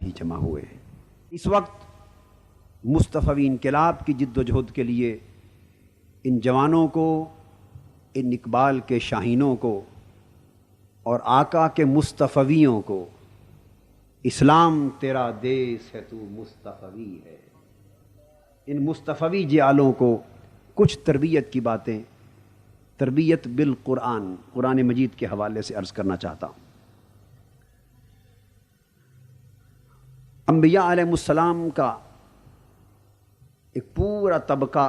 بھی جمع ہوئے ہیں۔ اس وقت مصطفی انقلاب کی جد و جہد کے لیے ان جوانوں کو، ان اقبال کے شاہینوں کو اور آقا کے مصطفیوں کو، اسلام تیرا دیس ہے تو مصطفی ہے، ان مصطفی جعالوں کو کچھ تربیت کی باتیں، تربیت بالقرآن، قرآن مجید کے حوالے سے عرض کرنا چاہتا ہوں۔ انبیاء علیہ السلام کا ایک پورا طبقہ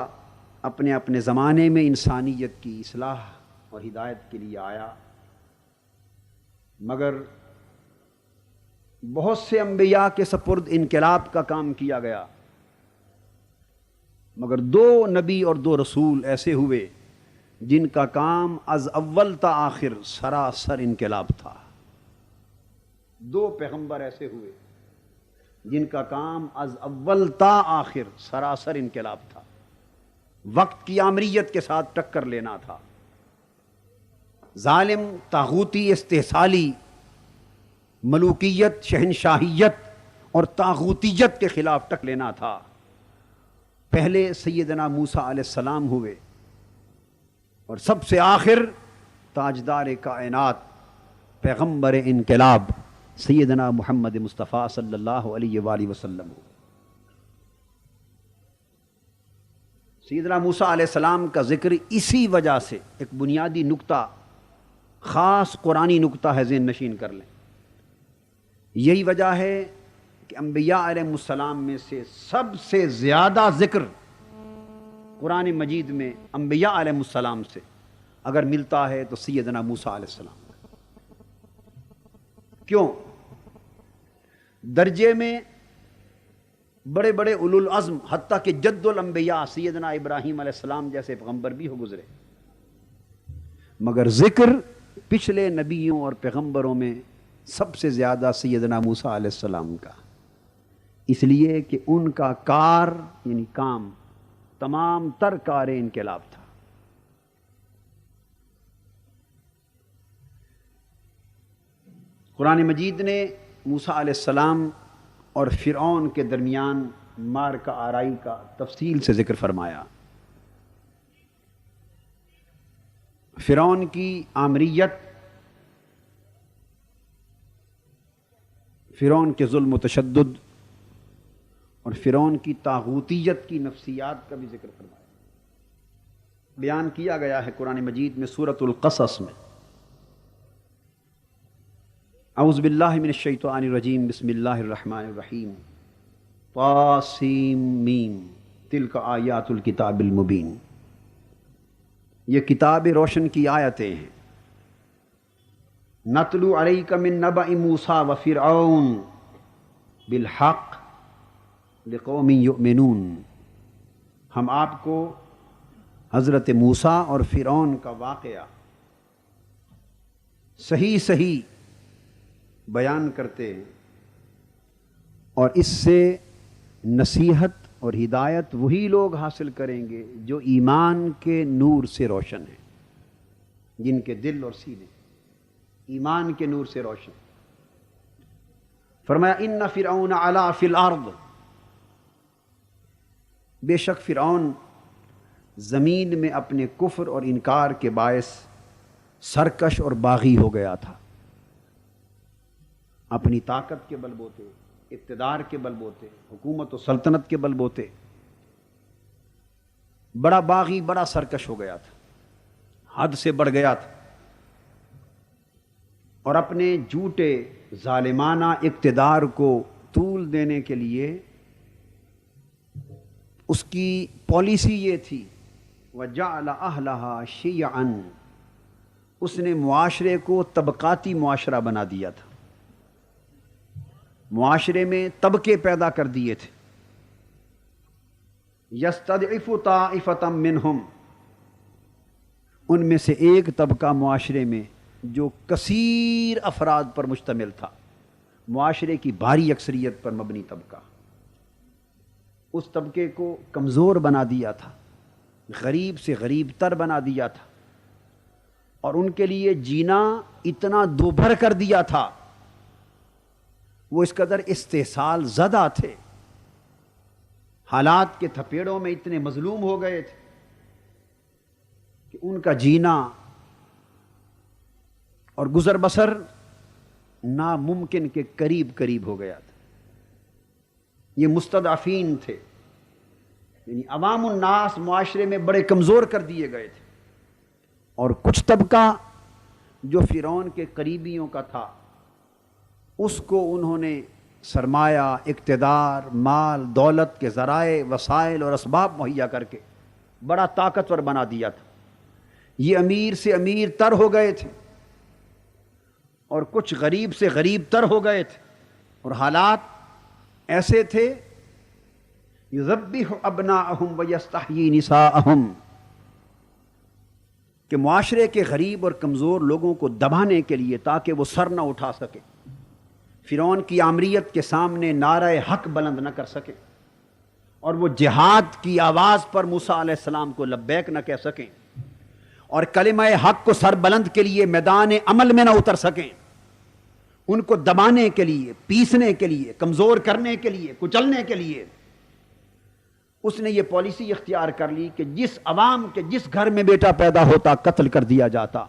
اپنے اپنے زمانے میں انسانیت کی اصلاح اور ہدایت کے لیے آیا، مگر بہت سے انبیاء کے سپرد انقلاب کا کام کیا گیا، مگر 2 نبی اور 2 رسول ایسے ہوئے جن کا کام از اول تا آخر سراسر انقلاب تھا۔ 2 پیغمبر ایسے ہوئے جن کا کام از اول تا آخر سراسر انقلاب تھا، وقت کی آمریت کے ساتھ ٹکر لینا تھا، ظالم طاغوتی استحصالی ملوکیت، شہنشاہیت اور طاغوتیت کے خلاف ٹک لینا تھا۔ پہلے سیدنا موسیٰ علیہ السلام ہوئے اور سب سے آخر تاجدار کائنات، پیغمبر انقلاب سیدنا محمد مصطفیٰ صلی اللہ علیہ وآلہ وسلم ہوئے۔ سیدنا موسیٰ علیہ السلام کا ذکر اسی وجہ سے، ایک بنیادی نکتہ، خاص قرآنی نکتہ ہے، ذہن نشین کر لیں۔ یہی وجہ ہے کہ انبیاء علیہ السلام میں سے سب سے زیادہ ذکر قرآن مجید میں انبیاء علیہ السلام سے اگر ملتا ہے تو سیدنا موسیٰ علیہ السلام۔ کیوں؟ درجے میں بڑے بڑے اولو العزم، حتیٰ کہ جد الانبیاء سیدنا ابراہیم علیہ السلام جیسے پیغمبر بھی ہو گزرے، مگر ذکر پچھلے نبیوں اور پیغمبروں میں سب سے زیادہ سیدنا موسیٰ علیہ السلام کا، اس لیے کہ ان کا کار یعنی کام تمام تر کار انقلاب تھا۔ قرآن مجید نے موسیٰ علیہ السلام اور فرعون کے درمیان معرکہ آرائی کا تفصیل سے ذکر فرمایا۔ فرعون کی آمریت، فرعون کے ظلم و تشدد اور فرعون کی طاغوتیت کی نفسیات کا بھی ذکر فرمایا، بیان کیا گیا ہے قرآن مجید میں سورۃ القصص میں۔ اعوذ باللہ من الشیطان الرجیم، بسم اللہ الرحمن الرحیم، طاسیم میم، تلک آیات الکتاب المبین، یہ کتاب روشن کی آیتیں ہیں۔ نتلو علیک من نبأ موسیٰ وفرعون بالحق لقوم یؤمنون، ہم آپ کو حضرت موسیٰ اور فرعون کا واقعہ صحیح صحیح بیان کرتے ہیں، اور اس سے نصیحت اور ہدایت وہی لوگ حاصل کریں گے جو ایمان کے نور سے روشن ہیں، جن کے دل اور سینے ایمان کے نور سے روشن۔ فرمایا ان فرعون علا فی الارض، بے شک فرعون زمین میں اپنے کفر اور انکار کے باعث سرکش اور باغی ہو گیا تھا، اپنی طاقت کے بل بوتے، اقتدار کے بل بوتے، حکومت و سلطنت کے بل بوتے بڑا باغی، بڑا سرکش ہو گیا تھا، حد سے بڑھ گیا تھا، اور اپنے جھوٹے ظالمانہ اقتدار کو طول دینے کے لیے اس کی پالیسی یہ تھی وَجَعَلَ أَهْلَهَا شِيَعًا، اس نے معاشرے کو طبقاتی معاشرہ بنا دیا تھا، معاشرے میں طبقے پیدا کر دیے تھے۔ يَسْتَضْعِفُ طَائِفَةً مِّنْهُمْ، ان میں سے ایک طبقہ معاشرے میں جو کثیر افراد پر مشتمل تھا، معاشرے کی بھاری اکثریت پر مبنی طبقہ، اس طبقے کو کمزور بنا دیا تھا، غریب سے غریب تر بنا دیا تھا، اور ان کے لیے جینا اتنا دوبھر کر دیا تھا وہ اس قدر استحصال زدہ تھے، حالات کے تھپیڑوں میں اتنے مظلوم ہو گئے تھے کہ ان کا جینا اور گزر بسر ناممکن کے قریب قریب ہو گیا تھا۔ یہ مستضعفین تھے، یعنی عوام الناس معاشرے میں بڑے کمزور کر دیے گئے تھے، اور کچھ طبقہ جو فرعون کے قریبیوں کا تھا اس کو انہوں نے سرمایہ، اقتدار، مال، دولت کے ذرائع، وسائل اور اسباب مہیا کر کے بڑا طاقتور بنا دیا تھا۔ یہ امیر سے امیر تر ہو گئے تھے اور کچھ غریب سے غریب تر ہو گئے تھے، اور حالات ایسے تھے یذبح ابناءہم ویستحیی نساءہم کہ معاشرے کے غریب اور کمزور لوگوں کو دبانے کے لیے تاکہ وہ سر نہ اٹھا سکے، فرعون کی آمریت کے سامنے نعرہ حق بلند نہ کر سکے، اور وہ جہاد کی آواز پر موسیٰ علیہ السلام کو لبیک نہ کہہ سکیں، اور کلمہ حق کو سر بلند کے لیے میدان عمل میں نہ اتر سکیں۔ ان کو دبانے کے لیے، پیسنے کے لیے، کمزور کرنے کے لیے، کچلنے کے لیے اس نے یہ پالیسی اختیار کر لی کہ جس عوام کے جس گھر میں بیٹا پیدا ہوتا قتل کر دیا جاتا،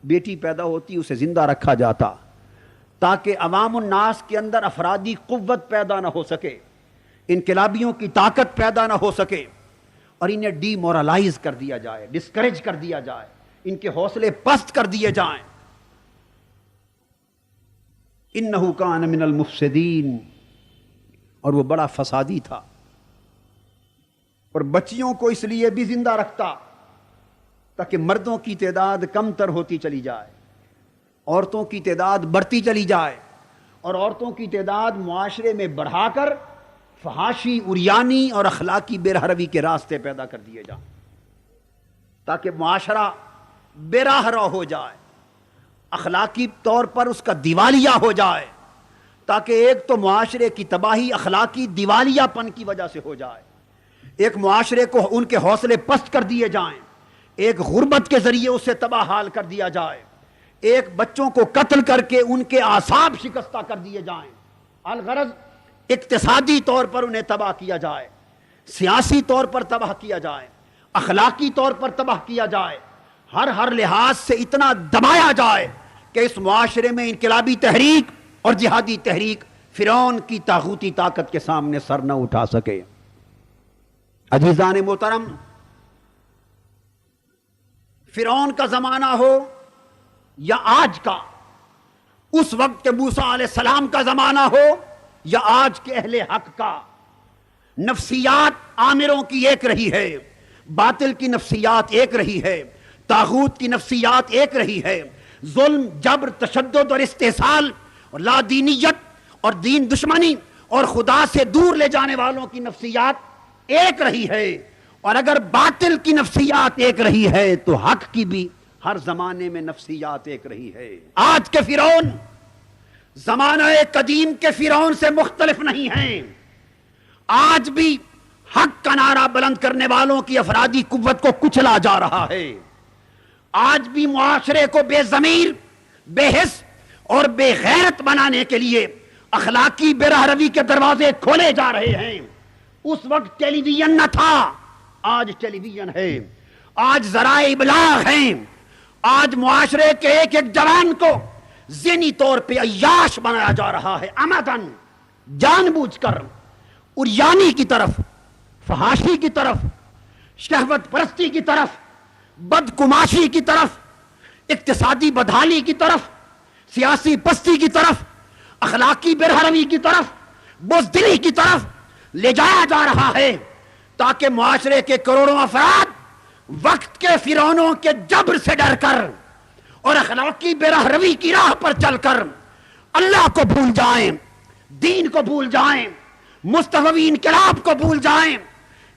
بیٹی پیدا ہوتی اسے زندہ رکھا جاتا، تاکہ عوام الناس کے اندر افرادی قوت پیدا نہ ہو سکے، انقلابیوں کی طاقت پیدا نہ ہو سکے، اور انہیں ڈی مورلائز کر دیا جائے، ڈسکریج کر دیا جائے، ان کے حوصلے پست کر دیے جائیں۔ انہ کان من المفسدین، اور وہ بڑا فسادی تھا، اور بچیوں کو اس لیے بھی زندہ رکھتا تاکہ مردوں کی تعداد کم تر ہوتی چلی جائے، عورتوں کی تعداد بڑھتی چلی جائے، اور عورتوں کی تعداد معاشرے میں بڑھا کر فحاشی، عریانی اور اخلاقی بے راہ روی کے راستے پیدا کر دیے جائیں، تاکہ معاشرہ بے راہ رو ہو جائے، اخلاقی طور پر اس کا دیوالیہ ہو جائے، تاکہ ایک تو معاشرے کی تباہی اخلاقی دیوالیہ پن کی وجہ سے ہو جائے، ایک معاشرے کو ان کے حوصلے پست کر دیے جائیں، ایک غربت کے ذریعے اسے تباہ حال کر دیا جائے، ایک بچوں کو قتل کر کے ان کے اعصاب شکستہ کر دیے جائیں، الغرض اقتصادی طور پر انہیں تباہ کیا جائے، سیاسی طور پر تباہ کیا جائے، اخلاقی طور پر تباہ کیا جائے، ہر لحاظ سے اتنا دبایا جائے کہ اس معاشرے میں انقلابی تحریک اور جہادی تحریک فرعون کی طاغوتی طاقت کے سامنے سر نہ اٹھا سکے۔ عزیزان محترم، فرعون کا زمانہ ہو یا آج کا، اس وقت کے موسیٰ علیہ السلام کا زمانہ ہو یا آج کے اہل حق کا، نفسیات آمروں کی ایک رہی ہے، باطل کی نفسیات ایک رہی ہے، طاغوت کی نفسیات ایک رہی ہے، ظلم، جبر، تشدد اور استحصال اور لا دینیت اور دین دشمنی اور خدا سے دور لے جانے والوں کی نفسیات ایک رہی ہے، اور اگر باطل کی نفسیات ایک رہی ہے تو حق کی بھی ہر زمانے میں نفسیات ایک رہی ہے۔ آج کے فرعون زمانہ قدیم کے فرعون سے مختلف نہیں ہیں، آج بھی حق کا نعرہ بلند کرنے والوں کی افرادی قوت کو کچلا جا رہا ہے، آج بھی معاشرے کو بے ضمیر، بے حس اور بے غیرت بنانے کے لیے اخلاقی بے راہ روی کے دروازے کھولے جا رہے ہیں۔ اس وقت ٹیلی ویژن نہ تھا، آج ٹیلی ویژن ہے، آج ذرائع ابلاغ ہیں، آج معاشرے کے ایک ایک جوان کو ذہنی طور پہ عیاش بنایا جا رہا ہے، عمدن، جان بوجھ کر، عریانی کی طرف، فحاشی کی طرف، شہوت پرستی کی طرف، بدکماشی کی طرف، اقتصادی بدحالی کی طرف، سیاسی پستی کی طرف، اخلاقی بے راہ روی کی طرف، بزدلی کی طرف لے جایا جا رہا ہے، تاکہ معاشرے کے کروڑوں افراد وقت کے فرعونوں کے جبر سے ڈر کر اور اخلاقی بے راہ روی کی راہ پر چل کر اللہ کو بھول جائیں، دین کو بھول جائیں، مصطفی انقلاب کو بھول جائیں،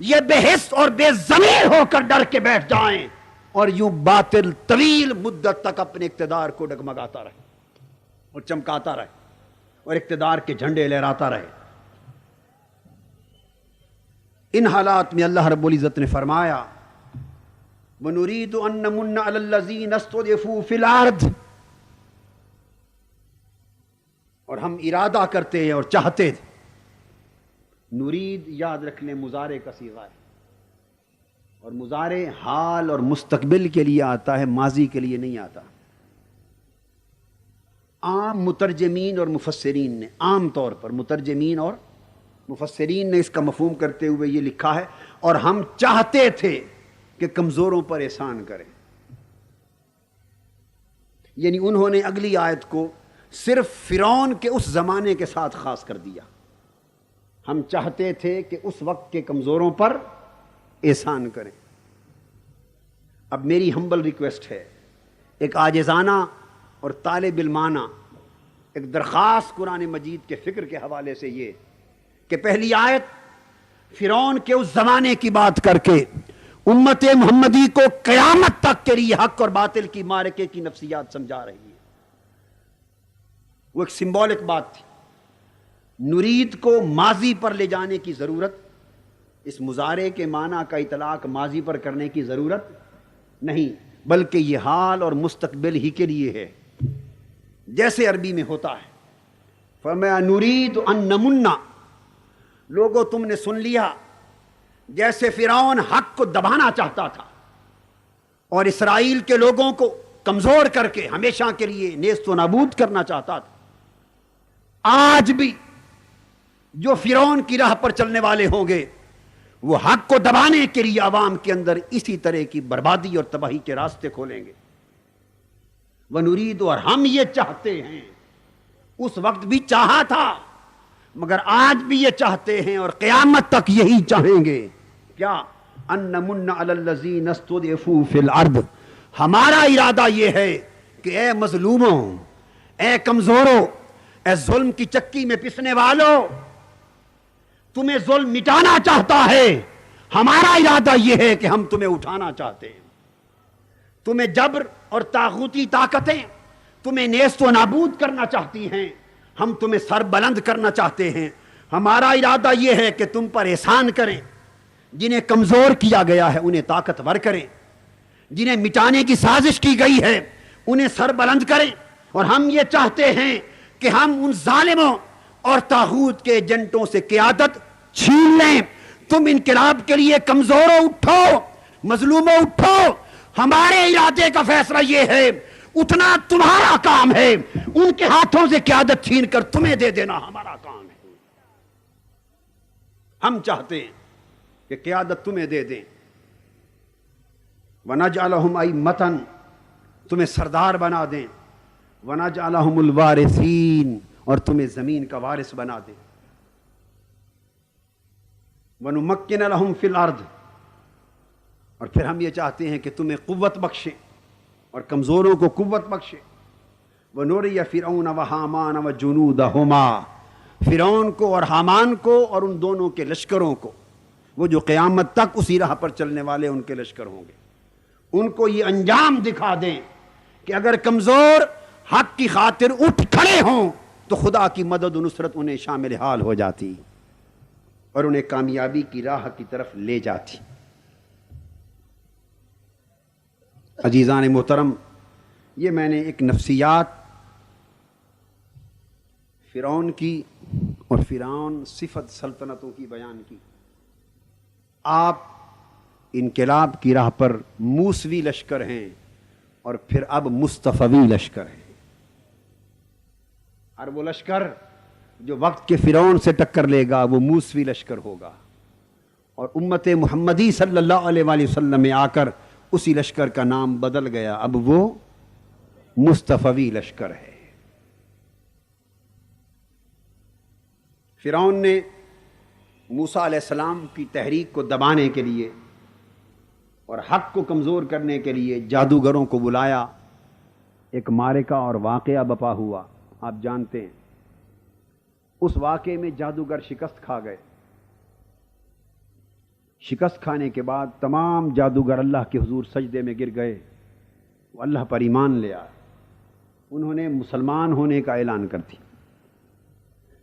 یہ بے حس اور بے ضمیر ہو کر ڈر کے بیٹھ جائیں، اور یوں باطل طویل مدت تک اپنے اقتدار کو ڈگمگاتا رہے اور چمکاتا رہے اور اقتدار کے جھنڈے لہراتا رہے۔ ان حالات میں اللہ رب العزت نے فرمایا وَنُرِيدُ أَن نَّمُنَّ عَلَى الَّذِينَ اسْتُضْعِفُوا فِي الْأَرْضِ، اور ہم ارادہ کرتے ہیں اور چاہتے تھے. نرید یاد رکھ لیں مضارع کا صیغہ ہے، اور مضارع حال اور مستقبل کے لیے آتا ہے، ماضی کے لیے نہیں آتا. عام مترجمین اور مفسرین نے، عام طور پر مترجمین اور مفسرین نے اس کا مفہوم کرتے ہوئے یہ لکھا ہے، اور ہم چاہتے تھے کہ کمزوروں پر احسان کریں. یعنی انہوں نے اگلی آیت کو صرف فرعون کے اس زمانے کے ساتھ خاص کر دیا. ہم چاہتے تھے کہ اس وقت کے کمزوروں پر احسان کریں. اب میری ہمبل ریکویسٹ ہے، ایک عاجزانہ اور طالب علمانہ ایک درخواست قرآن مجید کے فکر کے حوالے سے یہ کہ پہلی آیت فرعون کے اس زمانے کی بات کر کے امت محمدی کو قیامت تک کے لیے حق اور باطل کی معرکے کی نفسیات سمجھا رہی ہے. وہ ایک سمبولک بات تھی. نرید کو ماضی پر لے جانے کی ضرورت، اس مضارع کے معنی کا اطلاق ماضی پر کرنے کی ضرورت نہیں، بلکہ یہ حال اور مستقبل ہی کے لیے ہے، جیسے عربی میں ہوتا ہے. فرمایا نرید ان نمنا، لوگوں تم نے سن لیا جیسے فرعون حق کو دبانا چاہتا تھا اور اسرائیل کے لوگوں کو کمزور کر کے ہمیشہ کے لیے نیست و نابود کرنا چاہتا تھا. آج بھی جو فرعون کی راہ پر چلنے والے ہوں گے وہ حق کو دبانے کے لیے عوام کے اندر اسی طرح کی بربادی اور تباہی کے راستے کھولیں گے. وَنُرِيدُ، اور ہم یہ چاہتے ہیں، اس وقت بھی چاہا تھا مگر آج بھی یہ چاہتے ہیں اور قیامت تک یہی چاہیں گے. کیا؟ ان نمن علی الذین استضعفوا فی الارض، ہمارا ارادہ یہ ہے کہ اے مظلوموں، اے کمزوروں، اے ظلم کی چکی میں پسنے والوں، تمہیں ظلم مٹانا چاہتا ہے، ہمارا ارادہ یہ ہے کہ ہم تمہیں اٹھانا چاہتے ہیں. تمہیں جبر اور طاغوتی طاقتیں تمہیں نیست و نابود کرنا چاہتی ہیں، ہم تمہیں سر بلند کرنا چاہتے ہیں. ہمارا ارادہ یہ ہے کہ تم پر احسان کریں، جنہیں کمزور کیا گیا ہے انہیں طاقتور کریں، جنہیں مٹانے کی سازش کی گئی ہے انہیں سر بلند کریں. اور ہم یہ چاہتے ہیں کہ ہم ان ظالموں اور طاغوت کے ایجنٹوں سے قیادت چھین لیں. تم انقلاب کے لیے کمزوروں اٹھو، مظلوموں اٹھو. ہمارے ارادے کا فیصلہ یہ ہے، اتنا تمہارا کام ہے، ان کے ہاتھوں سے قیادت چھین کر تمہیں دے دینا ہمارا کام ہے. ہم چاہتے ہیں کہ قیادت تمہیں دے دیں. وَنَجْعَلَهُمْ أَئِمَّةً، تمہیں سردار بنا دیں. وَنَجْعَلَهُمُ الْوَارِثِينَ، اور تمہیں زمین کا وارث بنا دیں. وَنُمَكِّنَ لَهُمْ فِي الْأَرْضِ، اور پھر ہم یہ چاہتے ہیں کہ تمہیں قوت بخشیں اور کمزوروں کو قوت بخشیں. وَنُرِيَ فِرْعَوْنَ وَحَامَانَ وَجُنُودَهُمَا، فرعون کو اور حامان کو اور ان دونوں کے لشکروں کو، وہ جو قیامت تک اسی راہ پر چلنے والے ان کے لشکر ہوں گے، ان کو یہ انجام دکھا دیں کہ اگر کمزور حق کی خاطر اٹھ کھڑے ہوں تو خدا کی مدد و نصرت انہیں شامل حال ہو جاتی اور انہیں کامیابی کی راہ کی طرف لے جاتی. عزیزان محترم، یہ میں نے ایک نفسیات فرعون کی اور فرعون صفت سلطنتوں کی بیان کی. آپ انقلاب کی راہ پر موسوی لشکر ہیں اور پھر اب مصطفوی لشکر ہیں. اور وہ لشکر جو وقت کے فرعون سے ٹکر لے گا وہ موسوی لشکر ہوگا، اور امت محمدی صلی اللہ علیہ وآلہ وسلم میں آ کر اسی لشکر کا نام بدل گیا، اب وہ مصطفوی لشکر ہے. فرعون نے موسیٰ علیہ السلام کی تحریک کو دبانے کے لیے اور حق کو کمزور کرنے کے لیے جادوگروں کو بلایا. ایک معرکہ اور واقعہ بپا ہوا، آپ جانتے ہیں. اس واقعے میں جادوگر شکست کھا گئے. شکست کھانے کے بعد تمام جادوگر اللہ کے حضور سجدے میں گر گئے، وہ اللہ پر ایمان لے آئے. انہوں نے مسلمان ہونے کا اعلان کر دیا.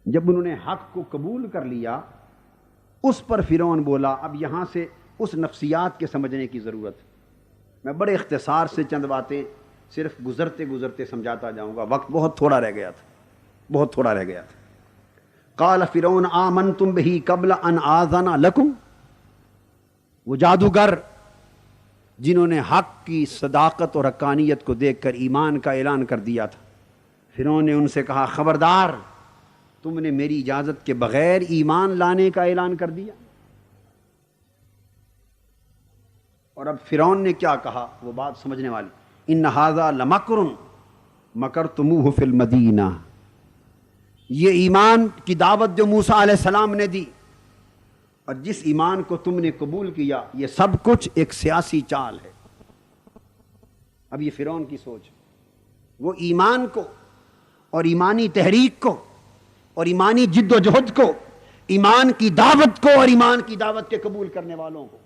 جب انہوں نے حق کو قبول کر لیا، اس پر فرعون بولا اب یہاں سے اس نفسیات کے سمجھنے کی ضرورت. میں بڑے اختصار سے چند باتیں صرف گزرتے گزرتے سمجھاتا جاؤں گا، وقت بہت تھوڑا رہ گیا تھا، بہت تھوڑا رہ گیا تھا. قال فرعون آمنتم بہ قبل ان آذن لکم. وہ جادوگر جنہوں نے حق کی صداقت اور حقانیت کو دیکھ کر ایمان کا اعلان کر دیا تھا، فرعون نے ان سے کہا خبردار، تم نے میری اجازت کے بغیر ایمان لانے کا اعلان کر دیا. اور اب فرعون نے کیا کہا وہ بات سمجھنے والی. ان ھذا لمکر مکرتموہ فی المدینہ. یہ ایمان کی دعوت جو موسیٰ علیہ السلام نے دی اور جس ایمان کو تم نے قبول کیا، یہ سب کچھ ایک سیاسی چال ہے. اب یہ فرعون کی سوچ، وہ ایمان کو اور ایمانی تحریک کو اور ایمانی جد و جہد کو، ایمان کی دعوت کو اور ایمان کی دعوت کے قبول کرنے والوں کو،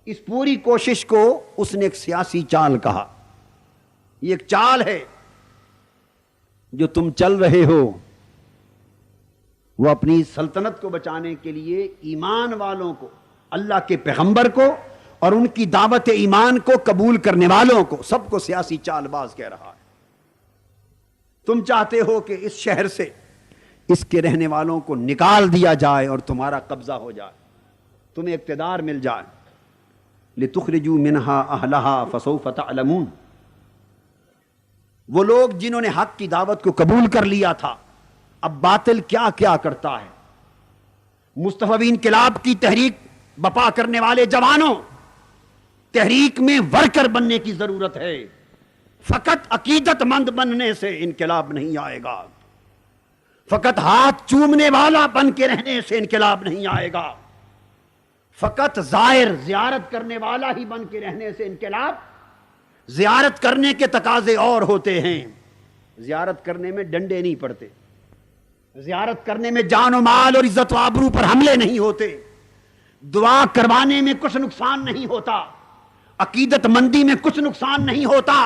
اس پوری کوشش کو اس نے ایک سیاسی چال کہا. یہ ایک چال ہے جو تم چل رہے ہو. وہ اپنی سلطنت کو بچانے کے لیے ایمان والوں کو، اللہ کے پیغمبر کو اور ان کی دعوت ایمان کو قبول کرنے والوں کو، سب کو سیاسی چال باز کہہ رہا ہے. تم چاہتے ہو کہ اس شہر سے اس کے رہنے والوں کو نکال دیا جائے اور تمہارا قبضہ ہو جائے، تمہیں اقتدار مل جائے. لِتُخْرِجُوا مِنْهَا أَهْلَهَا فَسَوْفَ تَعْلَمُونَ. وہ لوگ جنہوں نے حق کی دعوت کو قبول کر لیا تھا، اب باطل کیا کیا کرتا ہے. مصطفی انقلاب کی تحریک بپا کرنے والے جوانوں، تحریک میں ورکر بننے کی ضرورت ہے. فقط عقیدت مند بننے سے انقلاب نہیں آئے گا، فقط ہاتھ چومنے والا بن کے رہنے سے انقلاب نہیں آئے گا، فقط زائر زیارت کرنے والا ہی بن کے رہنے سے انقلاب. زیارت کرنے کے تقاضے اور ہوتے ہیں. زیارت کرنے میں ڈنڈے نہیں پڑتے، زیارت کرنے میں جان و مال اور عزت و آبرو پر حملے نہیں ہوتے، دعا کروانے میں کچھ نقصان نہیں ہوتا، عقیدت مندی میں کچھ نقصان نہیں ہوتا.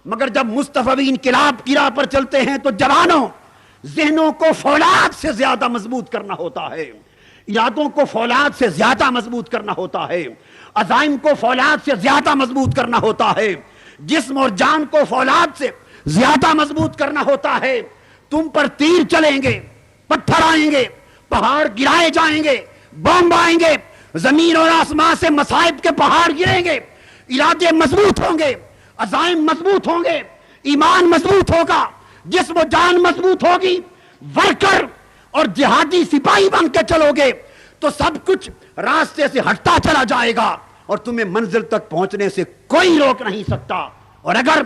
مگر جب مصطفی انقلاب کی راہ پر چلتے ہیں تو جوانوں، ذہنوں کو فولاد سے زیادہ مضبوط کرنا ہوتا ہے، ارادوں کو فولاد سے زیادہ مضبوط کرنا ہوتا ہے، عزائم کو فولاد سے زیادہ مضبوط کرنا ہوتا ہے، جسم اور جان کو فولاد سے زیادہ مضبوط کرنا ہوتا ہے. تم پر تیر چلیں گے، پتھر آئیں گے، پہاڑ گرائے جائیں گے، بم آئیں گے، زمین اور آسمان سے مصائب کے پہاڑ گریں گے، ارادے مضبوط ہوں گے، عزائم مضبوط ہوں گے، ایمان مضبوط ہوگا، جسم و جان مضبوط ہوگی، ورکر اور جہادی سپاہی بن کے چلو گے تو سب کچھ راستے سے ہٹتا چلا جائے گا اور تمہیں منزل تک پہنچنے سے کوئی روک نہیں سکتا. اور اگر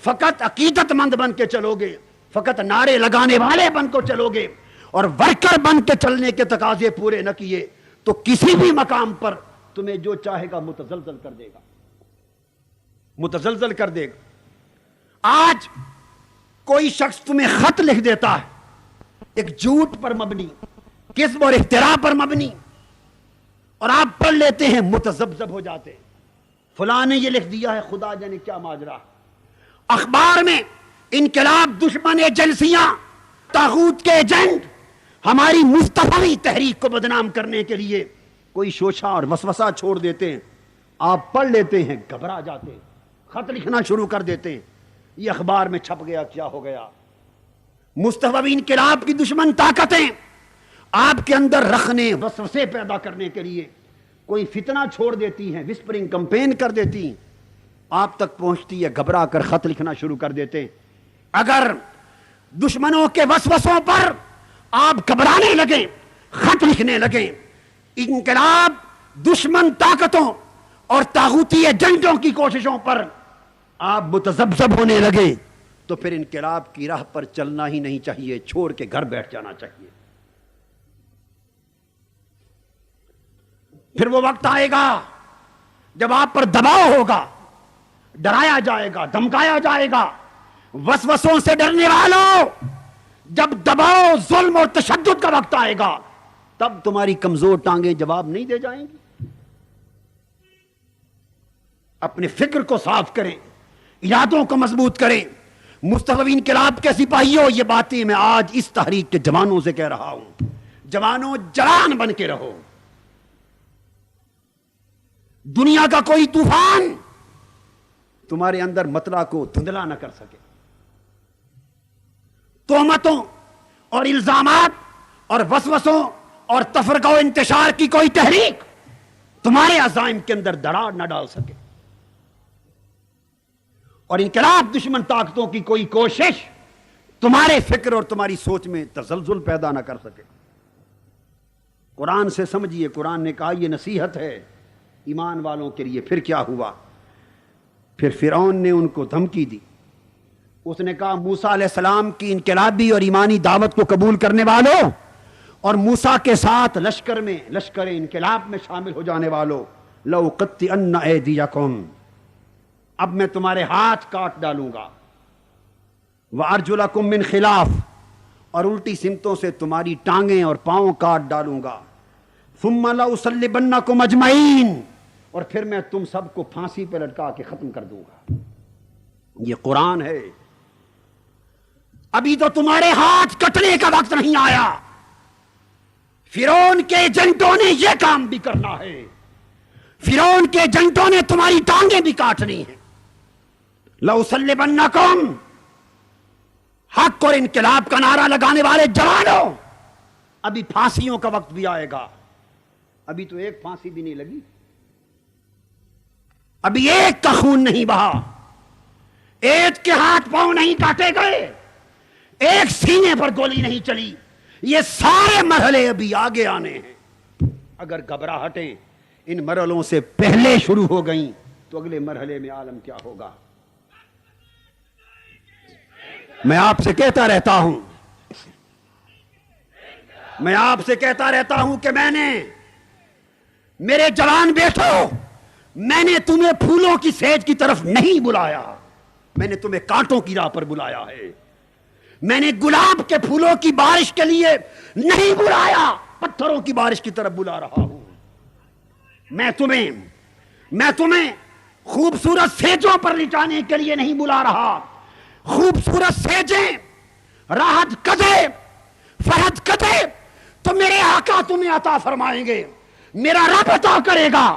فقط عقیدت مند بن کے چلو گے، فقط نعرے لگانے والے بن کو چلو گے اور ورکر بن کے چلنے کے تقاضے پورے نہ کیے تو کسی بھی مقام پر تمہیں جو چاہے گا متزلزل کر دے گا، متزلزل کر دے گا. آج کوئی شخص تمہیں خط لکھ دیتا ہے ایک جھوٹ پر مبنی، کذب اور افتراء پر مبنی، اور آپ پڑھ لیتے ہیں، متذبذب ہو جاتے ہیں، فلاں نے یہ لکھ دیا ہے، خدا جانے کیا ماجرا. اخبار میں انقلاب دشمن ایجنسیاں، طاغوت کے ایجنٹ ہماری مصطفی تحریک کو بدنام کرنے کے لیے کوئی شوشہ اور وسوسہ چھوڑ دیتے ہیں، آپ پڑھ لیتے ہیں، گھبرا جاتے ہیں، خط لکھنا شروع کر دیتے ہیں، یہ اخبار میں چھپ گیا، کیا ہو گیا. مصطفی انقلاب کی دشمن طاقتیں آپ کے اندر رکھنے، وسوسے پیدا کرنے کے لیے کوئی فتنہ چھوڑ دیتی ہیں، وسپرنگ کمپین کر دیتی ہیں، آپ تک پہنچتی ہے، گھبرا کر خط لکھنا شروع کر دیتے ہیں. اگر دشمنوں کے وسوسوں پر آپ گھبرانے لگیں، خط لکھنے لگیں، انقلاب دشمن طاقتوں اور طاغوتی ایجنٹوں کی کوششوں پر آپ متذبذب ہونے لگے تو پھر انقلاب کی راہ پر چلنا ہی نہیں چاہیے، چھوڑ کے گھر بیٹھ جانا چاہیے. پھر وہ وقت آئے گا جب آپ پر دباؤ ہوگا، ڈرایا جائے گا، دھمکایا جائے گا. وسوسوں سے ڈرنے والوں، جب دباؤ، ظلم اور تشدد کا وقت آئے گا تب تمہاری کمزور ٹانگیں جواب نہیں دے جائیں گی. اپنے فکر کو صاف کریں، ارادوں کو مضبوط کریں. مصطفی انقلاب کے سپاہیوں، یہ باتیں میں آج اس تحریک کے جوانوں سے کہہ رہا ہوں. جوانوں، جوان بن کے رہو. دنیا کا کوئی طوفان تمہارے اندر مطلع کو دھندلا نہ کر سکے. تہمتوں اور الزامات اور وسوسوں اور تفرقہ و انتشار کی کوئی تحریک تمہارے عزائم کے اندر دراڑ نہ ڈال سکے، اور انقلاب دشمن طاقتوں کی کوئی کوشش تمہارے فکر اور تمہاری سوچ میں تزلزل پیدا نہ کر سکے۔ قرآن سے سمجھیے، قرآن نے کہا یہ نصیحت ہے ایمان والوں کے لیے۔ پھر کیا ہوا؟ پھر فرعون نے ان کو دھمکی دی، اس نے کہا موسیٰ علیہ السلام کی انقلابی اور ایمانی دعوت کو قبول کرنے والوں اور موسیٰ کے ساتھ لشکر انقلاب میں شامل ہو جانے والوں، لَأُقَطِّعَنَّ أَيْدِيَكُمْ، اب میں تمہارے ہاتھ کاٹ ڈالوں گا، وَأَرْجُلَكُمْ مِنْ خِلَافٍ، اور الٹی سمتوں سے تمہاری ٹانگیں اور پاؤں کاٹ ڈالوں گا، ثُمَّ لَأُصَلِّبَنَّكُمْ أَجْمَعِينَ، اور پھر میں تم سب کو پھانسی پہ لٹکا کے ختم کر دوں گا۔ یہ قرآن ہے۔ ابھی تو تمہارے ہاتھ کٹنے کا وقت نہیں آیا، فرعون کے ایجنٹوں نے یہ کام بھی کرنا ہے، فرعون کے ایجنٹوں نے تمہاری ٹانگیں بھی کاٹنی ہیں۔ لَأُصَلِّبَنَّكُمْ، حق اور انقلاب کا نعرہ لگانے والے جوانوں، ابھی پھانسیوں کا وقت بھی آئے گا۔ ابھی تو ایک پھانسی بھی نہیں لگی، ابھی ایک کا خون نہیں بہا، ایک کے ہاتھ پاؤں نہیں کاٹے گئے، ایک سینے پر گولی نہیں چلی، یہ سارے مرحلے ابھی آگے آنے ہیں۔ اگر گھبراہٹیں ان مرحلوں سے پہلے شروع ہو گئیں تو اگلے مرحلے میں عالم کیا ہوگا؟ میں آپ سے کہتا رہتا ہوں، کہ میں نے، میرے جوان بیٹھو، میں نے تمہیں پھولوں کی سیج کی طرف نہیں بلایا، میں نے تمہیں کانٹوں کی راہ پر بلایا ہے۔ میں نے گلاب کے پھولوں کی بارش کے لیے نہیں بلایا، پتھروں کی بارش کی طرف بلا رہا ہوں۔ میں تمہیں خوبصورت سیجوں پر لٹانے کے لیے نہیں بلا رہا، خوبصورت سیجیں، راحت قدے، فرحت قدے تو میرے آقا تمہیں عطا فرمائیں گے، میرا رب عطا کرے گا۔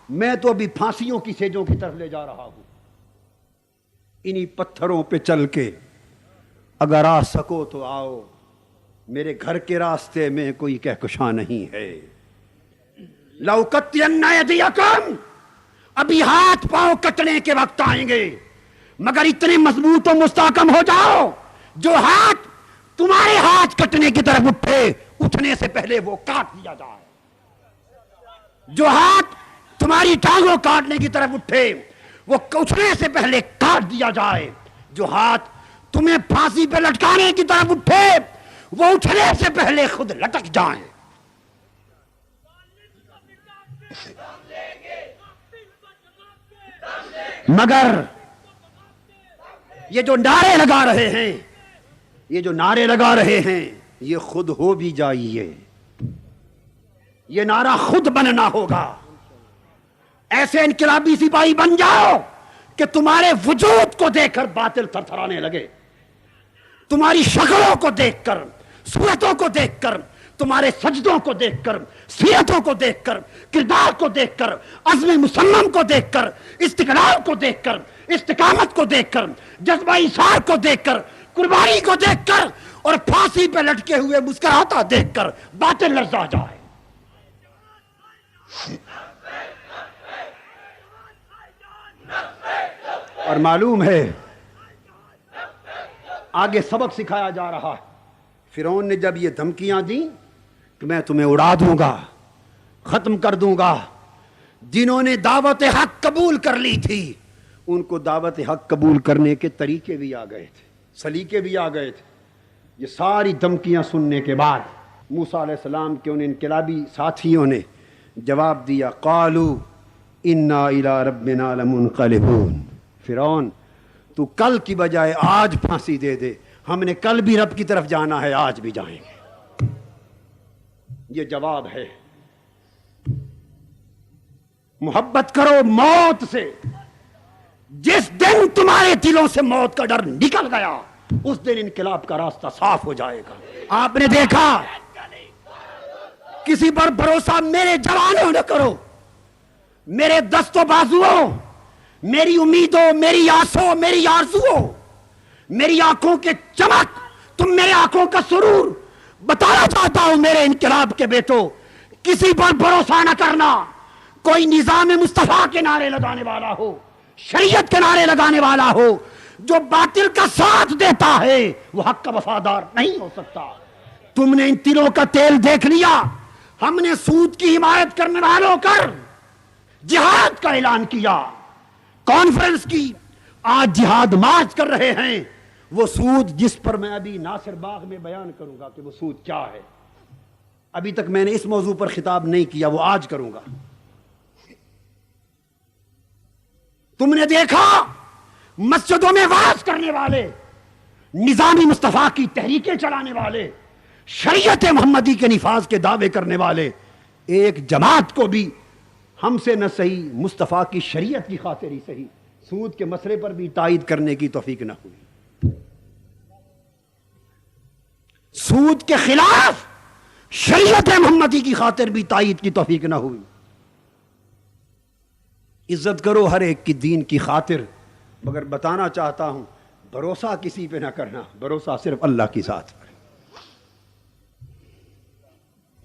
میں تو ابھی پھانسیوں کی سیجوں کی طرف لے جا رہا ہوں۔ انہی پتھروں پہ چل کے اگر آ سکو تو آؤ، میرے گھر کے راستے میں کوئی کہکشاں نہیں ہے۔ لَأُقَطِّعَنَّ أَيْدِيَكُمْ، ابھی ہاتھ پاؤں کٹنے کے وقت آئیں گے، مگر اتنے مضبوط و مستحکم ہو جاؤ جو ہاتھ تمہارے ہاتھ کٹنے کی طرف اٹھنے سے پہلے وہ کاٹ دیا جائے، جو ہاتھ تمہاری ٹانگوں کاٹنے کی طرف اٹھے وہ اٹھنے سے پہلے کاٹ دیا جائے، جو ہاتھ تمہیں پھانسی پہ لٹکانے کی طرف اٹھے وہ اٹھنے سے پہلے خود لٹک جائیں۔ مگر یہ جو نعرے لگا رہے ہیں یہ خود ہو بھی جائیے، یہ نعرہ خود بننا ہوگا۔ ایسے انقلابی سپاہی بن جاؤ کہ تمہارے وجود کو دیکھ کر باطل تھرتھرانے لگے، تمہاری شکلوں کو دیکھ کر، صورتوں کو دیکھ کر، تمہارے سجدوں کو دیکھ کر، سیرتوں کو دیکھ کر، کردار کو دیکھ کر، عزم مصمم کو دیکھ کر، استقلال کو دیکھ کر، استقامت کو دیکھ کر، جذبہ ایثار کو دیکھ کر، قربانی کو دیکھ کر اور پھانسی پہ لٹکے ہوئے مسکراتا دیکھ کر باطل لرزا جائے۔ اور معلوم ہے آگے سبق سکھایا جا رہا ہے۔ فرعون نے جب یہ دھمکیاں دیں کہ میں تمہیں اڑا دوں گا، ختم کر دوں گا، جنہوں نے دعوت حق قبول کر لی تھی ان کو دعوت حق قبول کرنے کے طریقے بھی آ گئے تھے، سلیقے بھی آ گئے تھے۔ یہ ساری دھمکیاں سننے کے بعد موسیٰ علیہ السلام کے ان انقلابی ساتھیوں نے جواب دیا، قالوا انا الی ربنا لمنقلبون، فرعون تو کل کی بجائے آج پھانسی دے دے، ہم نے کل بھی رب کی طرف جانا ہے، آج بھی جائیں گے۔ یہ جواب ہے۔ محبت کرو موت سے، جس دن تمہارے دلوں سے موت کا ڈر نکل گیا اس دن انقلاب کا راستہ صاف ہو جائے گا۔ آپ نے دیکھا کسی پر بھروسہ میرے جوانوں نہ کرو، میرے دست و بازوؤں، میری امیدوں، میری آسوں، میری آرزوؤں، میری آنکھوں کے چمک تم میرے آنکھوں کا سرور، بتانا چاہتا ہوں میرے انقلاب کے بیٹوں، کسی پر بھروسہ نہ کرنا۔ کوئی نظام مصطفیٰ کے نعرے لگانے والا ہو، شریعت کے نعرے لگانے والا ہو، جو باطل کا ساتھ دیتا ہے وہ حق کا وفادار نہیں ہو سکتا۔ تم نے ان تلوں کا تیل دیکھ لیا، ہم نے سود کی حمایت کرنے والوں کر جہاد کا اعلان کیا، کانفرنس کی، آج جہاد مارچ کر رہے ہیں۔ وہ سود جس پر میں ابھی ناصر باغ میں بیان کروں گا کہ وہ سود کیا ہے، ابھی تک میں نے اس موضوع پر خطاب نہیں کیا، وہ آج کروں گا۔ تم نے دیکھا مسجدوں میں وعظ کرنے والے، نظام مصطفیٰ کی تحریکیں چلانے والے، شریعت محمدی کے نفاذ کے دعوے کرنے والے، ایک جماعت کو بھی ہم سے نہ صحیح، مصطفیٰ کی شریعت کی خاطر ہی صحیح، سود کے مسئلے پر بھی تائید کرنے کی توفیق نہ ہوئی۔ سود کے خلاف شریعت محمدی کی خاطر بھی تائید کی توفیق نہ ہوئی۔ عزت کرو ہر ایک کی دین کی خاطر، مگر بتانا چاہتا ہوں بھروسہ کسی پہ نہ کرنا، بھروسہ صرف اللہ کی ذات پر۔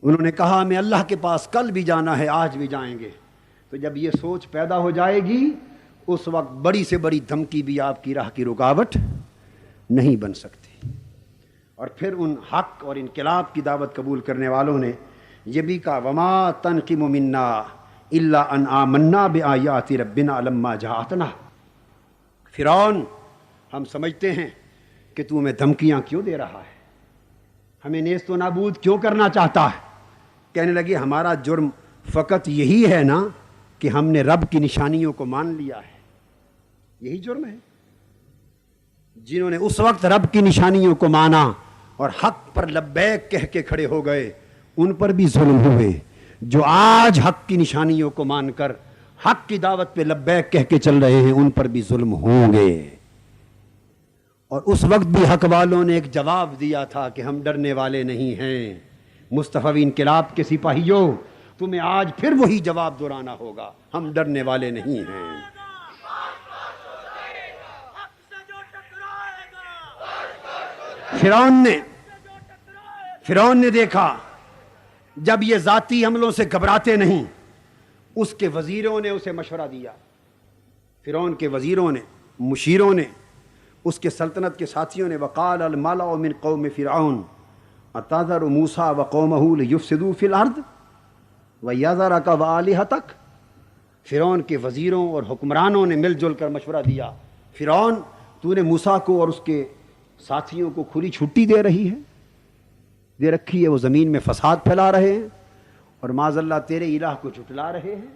انہوں نے کہا ہمیں اللہ کے پاس کل بھی جانا ہے، آج بھی جائیں گے۔ تو جب یہ سوچ پیدا ہو جائے گی اس وقت بڑی سے بڑی دھمکی بھی آپ کی راہ کی رکاوٹ نہیں بن سکتی۔ اور پھر ان حق اور انقلاب کی دعوت قبول کرنے والوں نے یہ بھی کہا وما تنقم منا الا ان آمنا بآیات ربنا لما جاءتنا۔ فرعون، ہم سمجھتے ہیں کہ تو ہمیں دھمکیاں کیوں دے رہا ہے، ہمیں نیست و نابود کیوں کرنا چاہتا ہے۔ کہنے لگے ہمارا جرم فقط یہی ہے نا کہ ہم نے رب کی نشانیوں کو مان لیا ہے، یہی جرم ہے۔ جنہوں نے اس وقت رب کی نشانیوں کو مانا اور حق پر لبیک کہہ کے کھڑے ہو گئے، ان پر بھی ظلم ہوئے۔ جو آج حق کی نشانیوں کو مان کر حق کی دعوت پہ لبیک کہہ کے چل رہے ہیں، ان پر بھی ظلم ہوں گے۔ اور اس وقت بھی حق والوں نے ایک جواب دیا تھا کہ ہم ڈرنے والے نہیں ہیں۔ مصطفی انقلاب کے سپاہیوں، تمہیں آج پھر وہی جواب دہرانا ہوگا، ہم ڈرنے والے نہیں ہیں۔ فرعون نے دیکھا جب یہ ذاتی حملوں سے گھبراتے نہیں، اس کے وزیروں نے اسے مشورہ دیا، فرعون کے وزیروں نے، مشیروں نے، اس کے سلطنت کے ساتھیوں نے وقال الملأ من قوم فرعون اتذر موسیٰ وقومہ لیفسدوا فی الارض ویذرک وآلہتک۔ فرعون کے وزیروں اور حکمرانوں نے مل جل کر مشورہ دیا، فرعون تو نے موسیٰ کو اور اس کے ساتھیوں کو کھلی چھٹی دے رکھی ہے، وہ زمین میں فساد پھیلا رہے ہیں اور معاذ اللہ تیرے الہ کو جھٹلا رہے ہیں۔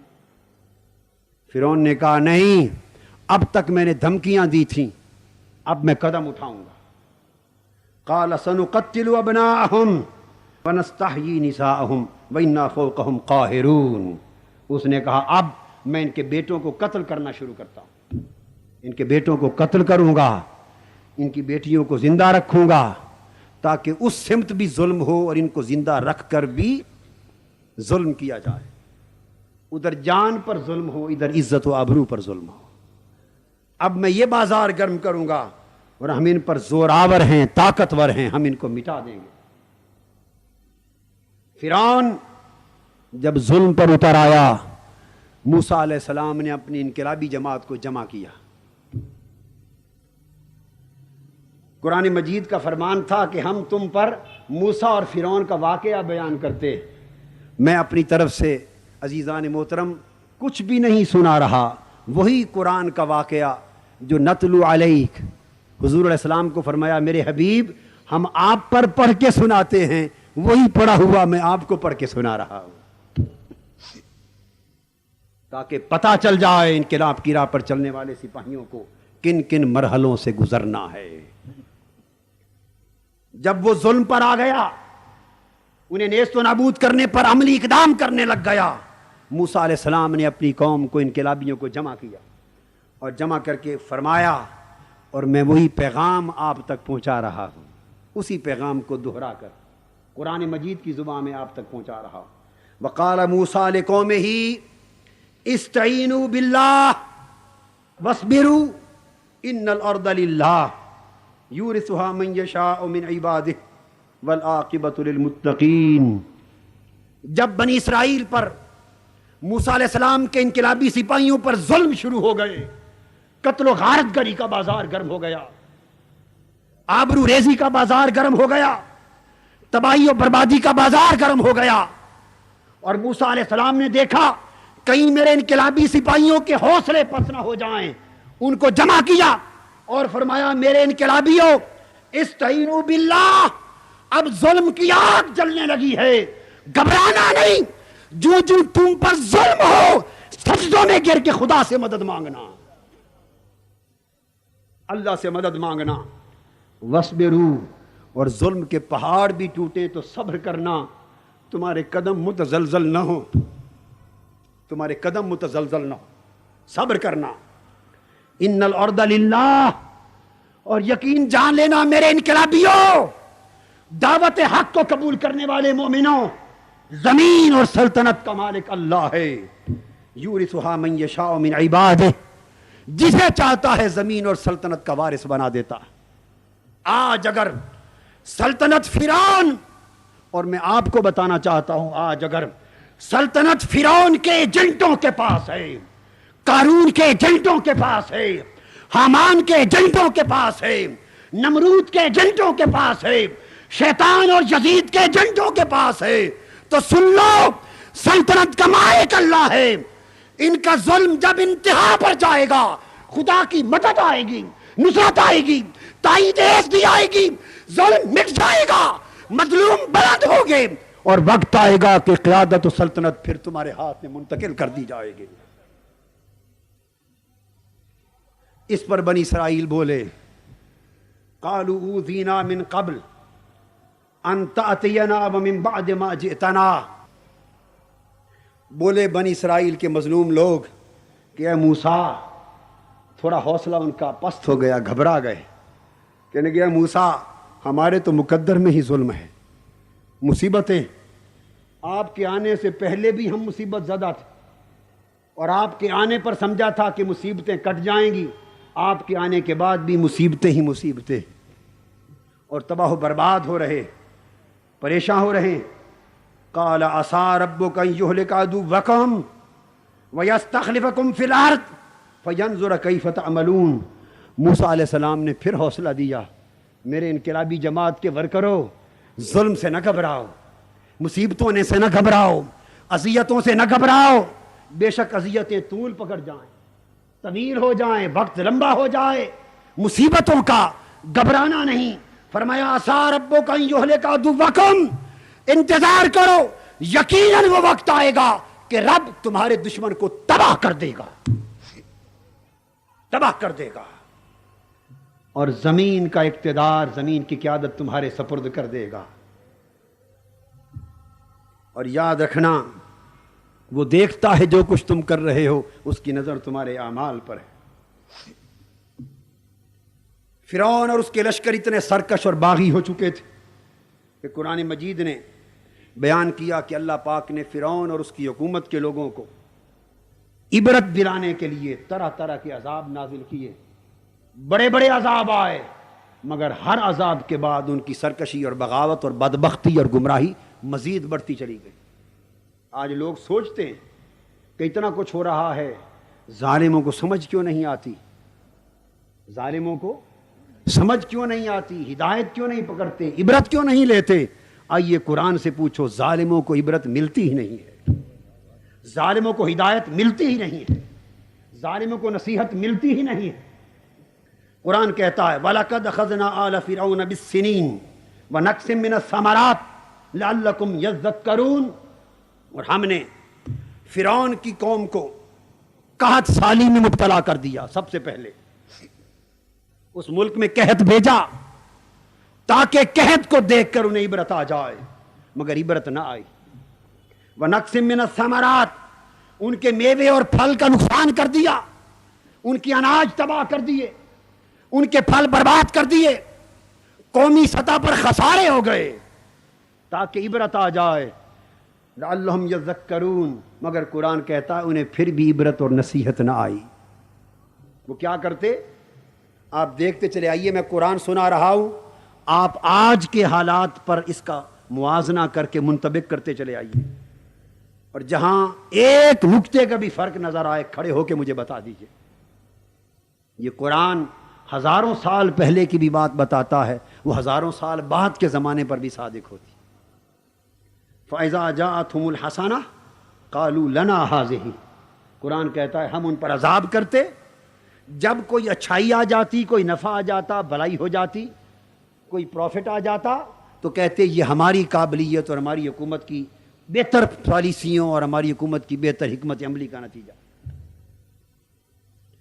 فرعون نے کہا نہیں، اب تک میں نے دھمکیاں دی تھیں، اب میں قدم اٹھاؤں گا۔ قال سنقتل ابناءہم ونستحیی نساءہم وإنا فوقہم قاہرون۔ اس نے کہا اب میں ان کے بیٹوں کو قتل کرنا شروع کرتا ہوں، ان کے بیٹوں کو قتل کروں گا، ان کی بیٹیوں کو زندہ رکھوں گا، تاکہ اس سمت بھی ظلم ہو اور ان کو زندہ رکھ کر بھی ظلم کیا جائے، ادھر جان پر ظلم ہو، ادھر عزت و آبرو پر ظلم ہو۔ اب میں یہ بازار گرم کروں گا اور ہم ان پر زوراور ہیں، طاقتور ہیں، ہم ان کو مٹا دیں گے۔ فرعون جب ظلم پر اتر آیا، موسیٰ علیہ السلام نے اپنی انقلابی جماعت کو جمع کیا۔ قرآن مجید کا فرمان تھا کہ ہم تم پر موسیٰ اور فرعون کا واقعہ بیان کرتے، میں اپنی طرف سے عزیزان محترم کچھ بھی نہیں سنا رہا، وہی قرآن کا واقعہ جو نتلو علیک، حضور علیہ السلام کو فرمایا میرے حبیب ہم آپ پر پڑھ کے سناتے ہیں، وہی پڑھا ہوا میں آپ کو پڑھ کے سنا رہا ہوں، تاکہ پتہ چل جائے انقلاب کی راہ پر چلنے والے سپاہیوں کو کن کن مرحلوں سے گزرنا ہے۔ جب وہ ظلم پر آ گیا، انہیں نیست و نابود کرنے پر عملی اقدام کرنے لگ گیا، موسیٰ علیہ السلام نے اپنی قوم کو، انقلابیوں کو جمع کیا اور جمع کر کے فرمایا اور میں وہی پیغام آپ تک پہنچا رہا ہوں، اسی پیغام کو دہرا کر قرآن مجید کی زبان میں آپ تک پہنچا رہا ہوں۔ وقال موسیٰ لقومہ استعینوا باللہ واصبروا ان الارض للہ یورثھا من یشاء من عبادہ والعاقبۃ للمتقین۔ جب بنی اسرائیل پر موسیٰ علیہ السلام کے انقلابی سپاہیوں پر ظلم شروع ہو گئے، قتل و غارت گری کا بازار گرم ہو گیا، آبرو ریزی کا بازار گرم ہو گیا، تباہی و بربادی کا بازار گرم ہو گیا، اور موسیٰ علیہ السلام نے دیکھا کہیں میرے انقلابی سپاہیوں کے حوصلے پست نہ ہو جائیں، ان کو جمع کیا اور فرمایا میرے انقلابیوں استعینوا باللہ، اب ظلم کی آگ جلنے لگی ہے، گھبرانا نہیں، جو جو تم پر ظلم ہو سجدوں میں گر کے خدا سے مدد مانگنا، اللہ سے مدد مانگنا، وَاصْبِرُوا، اور ظلم کے پہاڑ بھی ٹوٹے تو صبر کرنا، تمہارے قدم متزلزل نہ ہو، تمہارے قدم متزلزل نہ ہو، صبر کرنا، ان الارض للہ، اور یقین جان لینا میرے انقلابیوں، دعوت حق کو قبول کرنے والے مومنوں، زمین اور سلطنت کا مالک اللہ ہے، یورثھا من یشاء من عبادہ، جسے چاہتا ہے زمین اور سلطنت کا وارث بنا دیتا۔ آج اگر سلطنت فرعون، اور میں آپ کو بتانا چاہتا ہوں آج اگر سلطنت فرعون کے ایجنٹوں کے پاس ہے، قارون کے ایجنٹوں کے پاس ہے، حامان کے ایجنٹوں کے پاس ہے، نمرود کے ایجنٹوں کے پاس ہے، شیطان اور یزید کے ایجنٹوں کے پاس ہے، تو سن لو سلطنت کا مالک اللہ ہے، ان کا ظلم جب انتہا پر جائے گا خدا کی مدد آئے گی، نصرت آئے گی، تائید بھی آئے گی، ظلم مٹ جائے گا، مظلوم بلند ہوگے، اور وقت آئے گا کہ قیادت و سلطنت پھر تمہارے ہاتھ میں منتقل کر دی جائے گی۔ اس پر بنی اسرائیل بولے قالوا اوذینا من قبل ان تأتینا ومن بعد ما جئتنا، بولے بنی اسرائیل کے مظلوم لوگ کہ اے موسیٰ، تھوڑا حوصلہ ان کا پست ہو گیا، گھبرا گئے، کہنے گیا موسیٰ ہمارے تو مقدر میں ہی ظلم ہے، مصیبتیں، آپ کے آنے سے پہلے بھی ہم مصیبت زدہ تھے، اور آپ کے آنے پر سمجھا تھا کہ مصیبتیں کٹ جائیں گی، آپ کے آنے کے بعد بھی مصیبتیں ہی مصیبتیں، اور تباہ و برباد ہو رہے، پریشان ہو رہے۔ قال عسى ربك ان يهلك عدوكم ويستخلفكم في الارض فينظر كيف تعملون۔ موسیٰ علیہ السلام نے پھر حوصلہ دیا، میرے انقلابی جماعت کے ورکروں، ظلم سے نہ گھبراؤ، مصیبتوں نے سے نہ گھبراؤ، اذیتوں سے نہ گھبراؤ، بے شک اذیتیں طول پکڑ جائیں، طویل ہو جائیں، وقت لمبا ہو جائے، مصیبتوں کا گھبرانا نہیں۔ فرمایا عسى ربك ان يهلك عدوكم، انتظار کرو، یقیناً وہ وقت آئے گا کہ رب تمہارے دشمن کو تباہ کر دے گا، تباہ کر دے گا، اور زمین کا اقتدار، زمین کی قیادت تمہارے سپرد کر دے گا۔ اور یاد رکھنا وہ دیکھتا ہے جو کچھ تم کر رہے ہو، اس کی نظر تمہارے اعمال پر ہے۔ فرعون اور اس کے لشکر اتنے سرکش اور باغی ہو چکے تھے کہ قرآن مجید نے بیان کیا کہ اللہ پاک نے فرعون اور اس کی حکومت کے لوگوں کو عبرت دلانے کے لیے طرح طرح کے عذاب نازل کیے، بڑے بڑے عذاب آئے، مگر ہر عذاب کے بعد ان کی سرکشی اور بغاوت اور بدبختی اور گمراہی مزید بڑھتی چلی گئی۔ آج لوگ سوچتے ہیں کہ اتنا کچھ ہو رہا ہے، ظالموں کو سمجھ کیوں نہیں آتی، ظالموں کو سمجھ کیوں نہیں آتی، ہدایت کیوں نہیں پکڑتے، عبرت کیوں نہیں لیتے؟ آئیے قرآن سے پوچھو، ظالموں کو عبرت ملتی ہی نہیں ہے، ظالموں کو ہدایت ملتی ہی نہیں ہے، ظالموں کو نصیحت ملتی ہی نہیں ہے۔ قرآن کہتا ہے وَلَقَدْ أَخَذْنَا آلَ فِرْعَوْنَ بِالسِّنِينَ وَنَقْصٍ مِّنَ الثَّمَرَاتِ لَعَلَّكُمْ يَذَّكَّرُونَ، اور ہم نے فرعون کی قوم کو قحط سالی میں مبتلا کر دیا، سب سے پہلے اس ملک میں قحط بھیجا تاکہ قحط کو دیکھ کر انہیں عبرت آ جائے، مگر عبرت نہ آئی۔ وَنَقْصٍ مِّنَ الثَّمَرَاتِ، ان کے میوے اور پھل کا نقصان کر دیا، ان کی اناج تباہ کر دیے، ان کے پھل برباد کر دیے، قومی سطح پر خسارے ہو گئے تاکہ عبرت آ جائے۔ لعلہم یذکرون، مگر قرآن کہتا ہے انہیں پھر بھی عبرت اور نصیحت نہ آئی۔ وہ کیا کرتے؟ آپ دیکھتے چلے آئیے، میں قرآن سنا رہا ہوں، آپ آج کے حالات پر اس کا موازنہ کر کے منطبق کرتے چلے آئیے، اور جہاں ایک نقطے کا بھی فرق نظر آئے کھڑے ہو کے مجھے بتا دیجئے۔ یہ قرآن ہزاروں سال پہلے کی بھی بات بتاتا ہے، وہ ہزاروں سال بعد کے زمانے پر بھی صادق ہوتی۔ فَإِذَا جَاءَتْهُمُ الْحَسَنَةُ قَالُوا لَنَا هَٰذِهِ، قرآن کہتا ہے ہم ان پر عذاب کرتے جب کوئی اچھائی آ جاتی، کوئی نفع آ جاتا، بھلائی ہو جاتی، کوئی پروفٹ آ جاتا، تو کہتے یہ ہماری قابلیت اور ہماری حکومت کی بہتر پالیسیوں اور ہماری حکومت کی بہتر حکمت عملی کا نتیجہ۔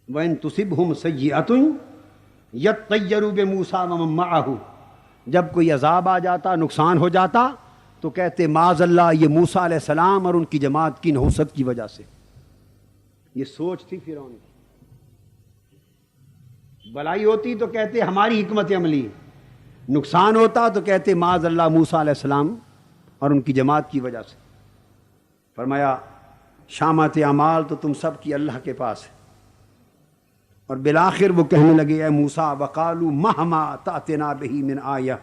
وَإِن تُصِبْهُمْ سَيِّئَةٌ يَطَّيَّرُوا بِمُوسَىٰ وَمَن مَّعَهُ، جب کوئی عذاب آ جاتا، نقصان ہو جاتا، تو کہتے معاذ اللہ یہ موسیٰ علیہ السلام اور ان کی جماعت کی نحوست کی وجہ سے۔ یہ سوچ تھی فرعون کی۔ بھلائی ہوتی تو کہتے ہماری حکمت عملی، نقصان ہوتا تو کہتے معاذ اللہ موسیٰ علیہ السلام اور ان کی جماعت کی وجہ سے۔ فرمایا شامت اعمال تو تم سب کی اللہ کے پاس ہے، اور بالآخر وہ کہنے لگے اے موسیٰ وقالوا مہما تأتنا بہ من آیہ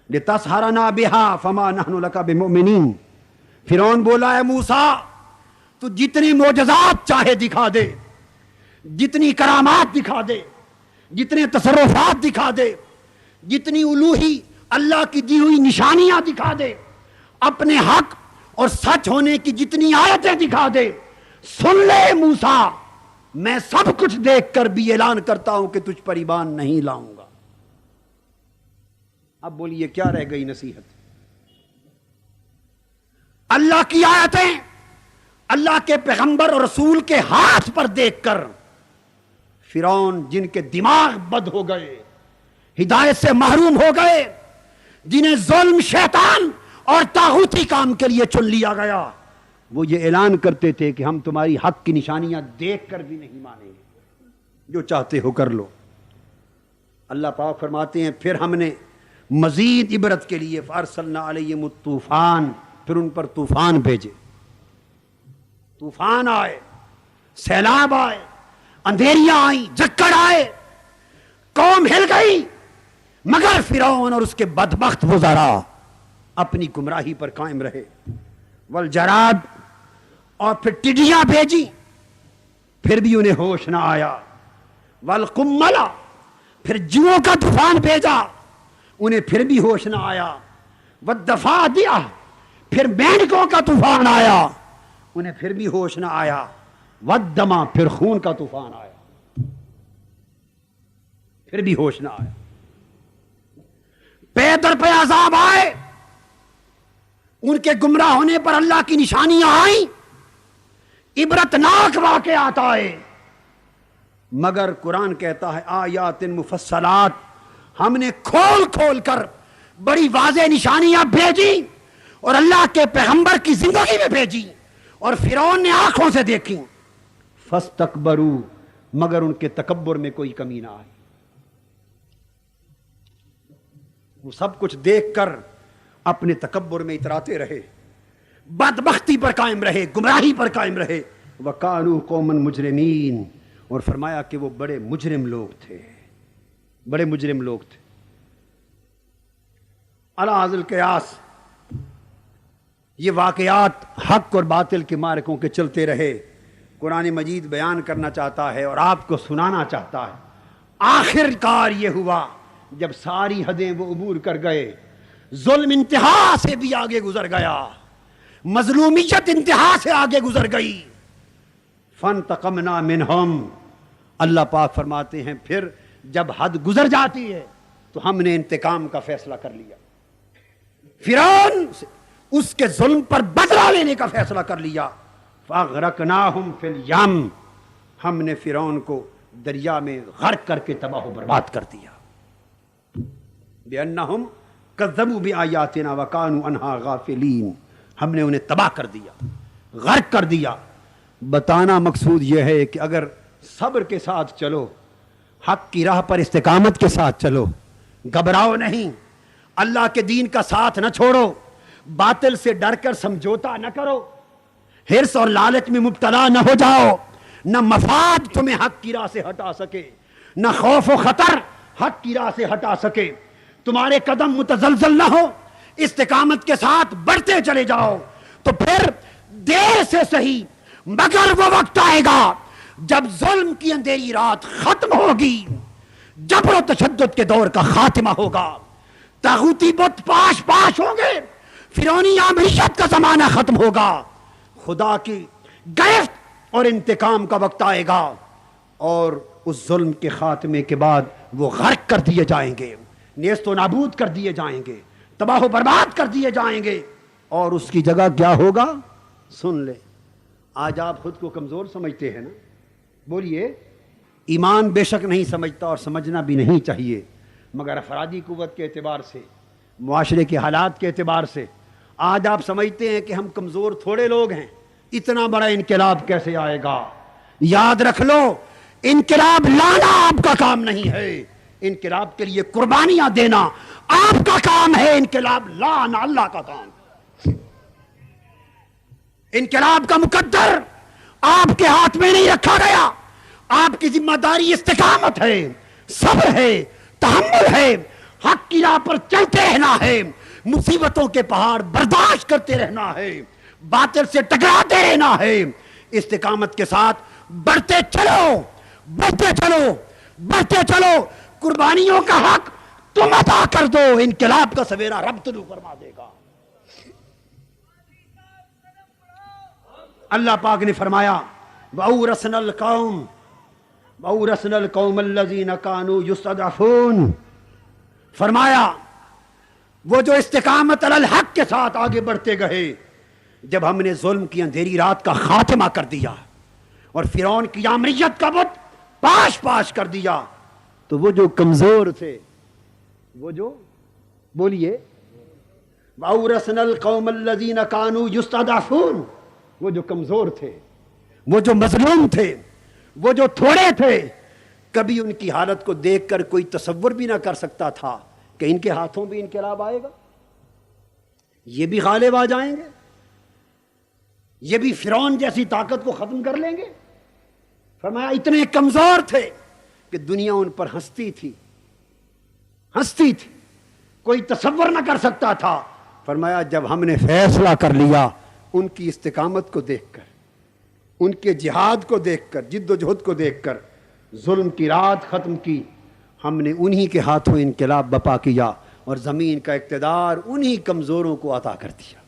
لتسحرنا بہا فما نحن لک بمؤمنین۔ فرعون بولا اے موسیٰ تو جتنی معجزات چاہے دکھا دے، جتنی کرامات دکھا دے، جتنے تصرفات دکھا دے، جتنی الوہی اللہ کی دی ہوئی نشانیاں دکھا دے، اپنے حق اور سچ ہونے کی جتنی آیتیں دکھا دے، سن لے موسیٰ میں سب کچھ دیکھ کر بھی اعلان کرتا ہوں کہ تجھ پر ایمان نہیں لاؤں گا۔ اب بولیے کیا رہ گئی نصیحت؟ اللہ کی آیتیں اللہ کے پیغمبر اور رسول کے ہاتھ پر دیکھ کر فرعون جن کے دماغ بد ہو گئے، ہدایت سے محروم ہو گئے، جنہیں ظلم شیطان اور طاغوتی کام کے لیے چن لیا گیا، وہ یہ اعلان کرتے تھے کہ ہم تمہاری حق کی نشانیاں دیکھ کر بھی نہیں مانیں گے، جو چاہتے ہو کر لو۔ اللہ پاک فرماتے ہیں پھر ہم نے مزید عبرت کے لیے فارسلنا علیہم الطوفان، پھر ان پر طوفان بھیجے، طوفان آئے، سیلاب آئے، اندھیریاں آئیں، جکڑ آئے، قوم ہل گئی، مگر فرعون اور اس کے بدبخت وزراء اپنی گمراہی پر قائم رہے۔ والجراد، اور پھر ٹڈیاں بھیجی، پھر بھی انہیں ہوش نہ آیا۔ والقمل، پھر جوؤں کا طوفان بھیجا، انہیں پھر بھی ہوش نہ آیا۔ والضفادع، پھر مینڈکوں کا طوفان آیا، انہیں پھر بھی ہوش نہ آیا۔ والدم، پھر خون کا طوفان آیا، پھر بھی ہوش نہ آیا۔ پے در پہ عذاب آئے، ان کے گمراہ ہونے پر اللہ کی نشانیاں آئیں، عبرتناک واقعات آئے، مگر قرآن کہتا ہے آیات مفصلات، ہم نے کھول کھول کر بڑی واضح نشانیاں بھیجی اور اللہ کے پیغمبر کی زندگی میں بھیجی، اور فرعون نے آنکھوں سے دیکھی۔ فاستکبروا، مگر ان کے تکبر میں کوئی کمی نہ آئی، وہ سب کچھ دیکھ کر اپنے تکبر میں اتراتے رہے، بدبختی پر قائم رہے، گمراہی پر قائم رہے۔ وَقَالُوا قَوْمًا مُجْرِمِينَ، اور فرمایا کہ وہ بڑے مجرم لوگ تھے، بڑے مجرم لوگ تھے۔ علی ھذا القیاس یہ واقعات حق اور باطل کے معرکوں کے چلتے رہے۔ قرآن مجید بیان کرنا چاہتا ہے اور آپ کو سنانا چاہتا ہے، آخر کار یہ ہوا جب ساری حدیں وہ عبور کر گئے، ظلم انتہا سے بھی آگے گزر گیا، مظلومیت انتہا سے آگے گزر گئی۔ فانتقمنا منہم، اللہ پاک فرماتے ہیں پھر جب حد گزر جاتی ہے تو ہم نے انتقام کا فیصلہ کر لیا، فرعون اس کے ظلم پر بدلہ لینے کا فیصلہ کر لیا۔ فاغرقناہم فی الیم، ہم نے فرعون کو دریا میں غرق کر کے تباہ و برباد کر دیا۔ بِأَنَّهُمْ كَذَّبُوا بِآيَاتِنَا وَكَانُوا عَنْهَا غَافِلِينَ، ہم نے انہیں تباہ کر دیا، غرق کر دیا۔ بتانا مقصود یہ ہے کہ اگر صبر کے ساتھ چلو، حق کی راہ پر استقامت کے ساتھ چلو، گھبراؤ نہیں، اللہ کے دین کا ساتھ نہ چھوڑو، باطل سے ڈر کر سمجھوتا نہ کرو، حرص اور لالچ میں مبتلا نہ ہو جاؤ، نہ مفاد تمہیں حق کی راہ سے ہٹا سکے، نہ خوف و خطر حق کی راہ سے ہٹا سکے. تمہارے قدم متزلزل نہ ہو, استقامت کے ساتھ بڑھتے چلے جاؤ. تو پھر دیر سے صحیح مگر وہ وقت آئے گا جب ظلم کی اندھیری رات ختم ہوگی, جبر و تشدد کے دور کا خاتمہ ہوگا, طاغوتی بت پاش پاش ہوں گے, فرعونی عامریت کا زمانہ ختم ہوگا, خدا کی گرفت اور انتقام کا وقت آئے گا, اور اس ظلم کے خاتمے کے بعد وہ غرق کر دیے جائیں گے, نیست و نابود کر دیے جائیں گے, تباہ و برباد کر دیے جائیں گے. اور اس کی جگہ کیا ہوگا؟ سن لے. آج آپ خود کو کمزور سمجھتے ہیں نا, بولیے. ایمان بے شک نہیں سمجھتا اور سمجھنا بھی نہیں چاہیے, مگر افرادی قوت کے اعتبار سے, معاشرے کے حالات کے اعتبار سے آج آپ سمجھتے ہیں کہ ہم کمزور تھوڑے لوگ ہیں, اتنا بڑا انقلاب کیسے آئے گا؟ یاد رکھ لو, انقلاب لانا آپ کا کام نہیں ہے, انقلاب کے لیے قربانیاں دینا آپ کا کام ہے, انقلاب لانا اللہ کا کام. انقلاب کا مقدر آپ کے ہاتھ میں نہیں رکھا گیا, آپ کی ذمہ داری استقامت ہے, صبر ہے, تحمل ہے, حق کی راہ پر چلتے رہنا ہے, مصیبتوں کے پہاڑ برداشت کرتے رہنا ہے, باطل سے ٹکراتے رہنا ہے, استقامت کے ساتھ بڑھتے چلو, بڑھتے چلو, بڑھتے چلو. قربانیوں کا حق تم عطا کر دو, انقلاب کا سویرا رب طلوع فرما دے گا. اللہ پاک نے فرمایا وَأَوْرَثْنَا الْقَوْمَ الَّذِينَ كَانُوا يُسْتَضْعَفُونَ. فرمایا وہ جو استقامت علی الحق کے ساتھ آگے بڑھتے گئے, جب ہم نے ظلم کی اندھیری رات کا خاتمہ کر دیا اور فرعون کی عامریت کا بت پاش پاش کر دیا, تو وہ جو کمزور تھے, وہ جو بولیے وَأَوْرَثْنَا الْقَوْمَ الَّذِينَ كَانُوا يُسْتَضْعَفُونَ, وہ جو کمزور تھے, وہ جو مظلوم تھے, وہ جو تھوڑے تھے, کبھی ان کی حالت کو دیکھ کر کوئی تصور بھی نہ کر سکتا تھا کہ ان کے ہاتھوں بھی انقلاب آئے گا, یہ بھی غالب آ جائیں گے, یہ بھی فرعون جیسی طاقت کو ختم کر لیں گے. فرمایا اتنے کمزور تھے کہ دنیا ان پر ہنستی تھی, ہنستی تھی, کوئی تصور نہ کر سکتا تھا. فرمایا جب ہم نے فیصلہ کر لیا, ان کی استقامت کو دیکھ کر, ان کے جہاد کو دیکھ کر, جد و جہد کو دیکھ کر, ظلم کی رات ختم کی, ہم نے انہی کے ہاتھوں انقلاب بپا کیا اور زمین کا اقتدار انہی کمزوروں کو عطا کر دیا.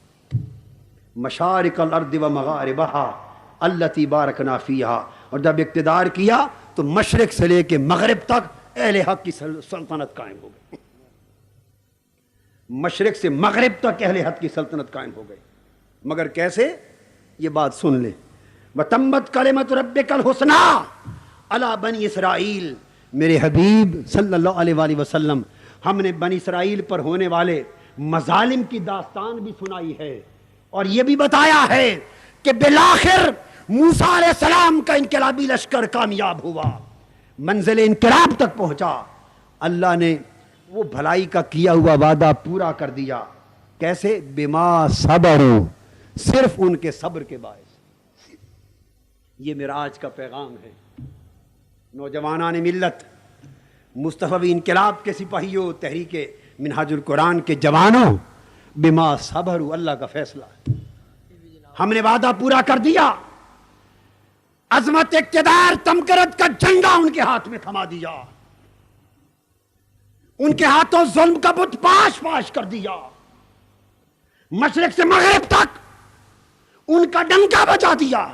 مشارق الارض و مغاربہا التی بارکنا فیہا. اور جب اقتدار کیا تو مشرق سے لے کے مغرب تک اہل حق کی سلطنت قائم ہو گئی, مشرق سے مغرب تک اہل حق کی سلطنت قائم ہو گئی. مگر کیسے؟ یہ بات سن لیں. وَتَمَّتْ كَلِمَةُ رَبِّكَ الْحُسْنَىٰ عَلَىٰ بَنِي اسرائیل. میرے حبیب صلی اللہ علیہ وآلہ وسلم, ہم نے بنی اسرائیل پر ہونے والے مظالم کی داستان بھی سنائی ہے, اور یہ بھی بتایا ہے کہ بالآخر موسیٰ علیہ السلام کا انقلابی لشکر کامیاب ہوا, منزل انقلاب تک پہنچا. اللہ نے وہ بھلائی کا کیا ہوا وعدہ پورا کر دیا. کیسے؟ بما صبروا, صرف ان کے صبر کے باعث. یہ معراج کا پیغام ہے. نوجوانان ملت, مصطفی انقلاب کے سپاہیوں, تحریک منہاج القرآن کے جوانوں, بما صبروا, اللہ کا فیصلہ ہے. ہم نے وعدہ پورا کر دیا, عظمت, اقتدار, تمکرت کا جھنڈا ان کے ہاتھ میں تھما دیا, ان کے ہاتھوں ظلم کا بت پاش پاش کر دیا, مشرق سے مغرب تک ان کا ڈنکا بجا دیا.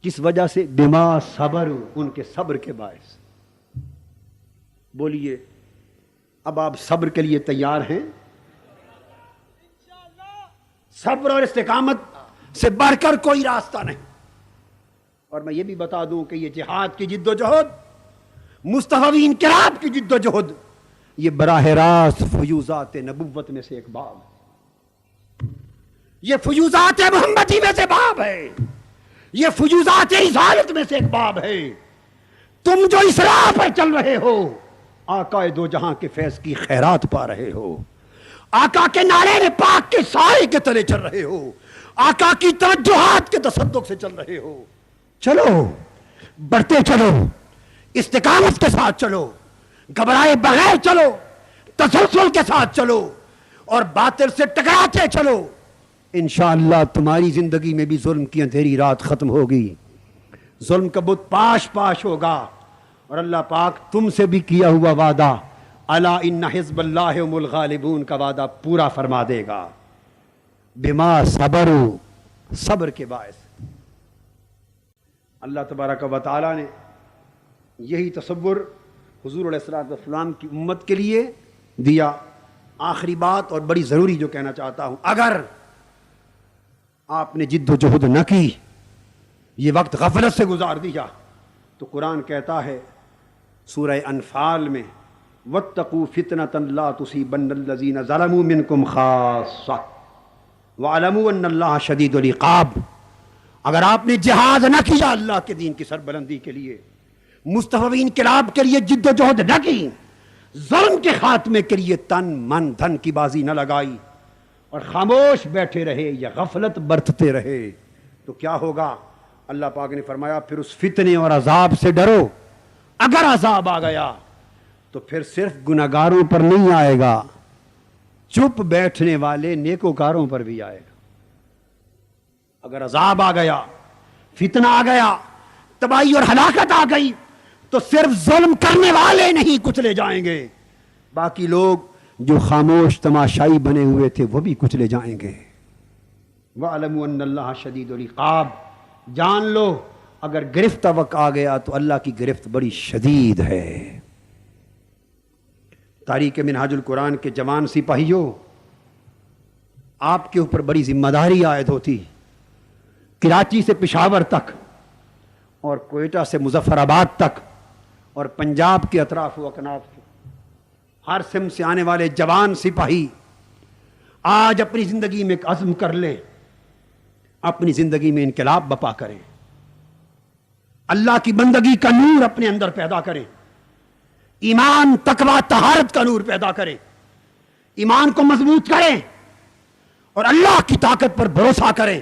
کس وجہ سے؟ بما صبر, ان کے صبر کے باعث. بولیے اب آپ صبر کے لیے تیار ہیں؟ صبر اور استقامت سے بڑھ کر کوئی راستہ نہیں. اور میں یہ بھی بتا دوں کہ یہ جہاد کی جد و جہد, مصطفی انقلاب کی جد و جہد, یہ براہ راست فیوزات نبوت میں سے ایک باب ہے. یہ فیوزات محمدی میں سے باب ہے, یہ فیوزات رسالت میں سے ایک باب ہے. تم جو اس راہ پر چل رہے ہو, آقا دو جہاں کے فیض کی خیرات پا رہے ہو, آقا کے نعرے پاک کے سائے کے تلے چل رہے ہو, آقا کی توجہات کے تصدق سے چل رہے ہو. چلو, بڑھتے چلو, استقامت کے ساتھ چلو، گھبرائے بغیر چلو، تسلسل کے ساتھ چلو اور باطل سے ٹکراتے چلو، انشاءاللہ تمہاری زندگی میں بھی ظلم کی اندھیری رات ختم ہوگی، ظلم کا بت پاش پاش ہوگا، اور اللہ پاک تم سے بھی کیا ہوا وعدہ الا ان حزب اللہ هم الغالبون کا وعدہ پورا فرما دے گا، بما صبروا، صبر کے باعث۔ اللہ تبارک و تعالی نے یہی تصور حضور علیہ السلام کی امت کے لیے دیا۔ آخری بات اور بڑی ضروری جو کہنا چاہتا ہوں، اگر آپ نے جد و جہد نہ کی، یہ وقت غفلت سے گزار دیا، تو قرآن کہتا ہے سورہ انفال میں وَاتَّقُوا فِتْنَةً لَا تُصِيبَنَّ الَّذِينَ ظَلَمُوا مِنْكُمْ خَاصَّةً وَاعْلَمُوا أَنَّ اللَّهَ شَدِيدُ الْعِقَابِ۔ اگر آپ نے جہاد نہ کیا اللہ کے دین کی سربلندی کے لیے، مصطفی انقلاب کے لیے جد و جہد نہ کی، ظلم کے خاتمے کے لیے تن من دھن کی بازی نہ لگائی اور خاموش بیٹھے رہے یا غفلت برتتے رہے، تو کیا ہوگا؟ اللہ پاک نے فرمایا پھر اس فتنے اور عذاب سے ڈرو۔ اگر عذاب آ گیا تو پھر صرف گناہگاروں پر نہیں آئے گا، چپ بیٹھنے والے نیکوکاروں پر بھی آئے گا۔ اگر عذاب آ گیا، فتنہ آ گیا، تباہی اور ہلاکت آ گئی، تو صرف ظلم کرنے والے نہیں کچلے جائیں گے، باقی لوگ جو خاموش تماشائی بنے ہوئے تھے وہ بھی کچلے جائیں گے۔ وَاعْلَمُوا أَنَّ اللَّهَ شَدِيدُ الْعِقَابِ، جان لو اگر گرفت وقت آ گیا تو اللہ کی گرفت بڑی شدید ہے۔ تاریخ منہاج القرآن کے جوان سپاہیوں، آپ کے اوپر بڑی ذمہ داری عائد ہوتی، کراچی سے پشاور تک اور کوئٹہ سے مظفر آباد تک اور پنجاب کے اطراف و اکناف کے ہر سمت سے آنے والے جوان سپاہی آج اپنی زندگی میں ایک عزم کر لیں، اپنی زندگی میں انقلاب بپا کریں، اللہ کی بندگی کا نور اپنے اندر پیدا کریں، ایمان تقوی طہارت کا نور پیدا کریں، ایمان کو مضبوط کریں اور اللہ کی طاقت پر بھروسہ کریں،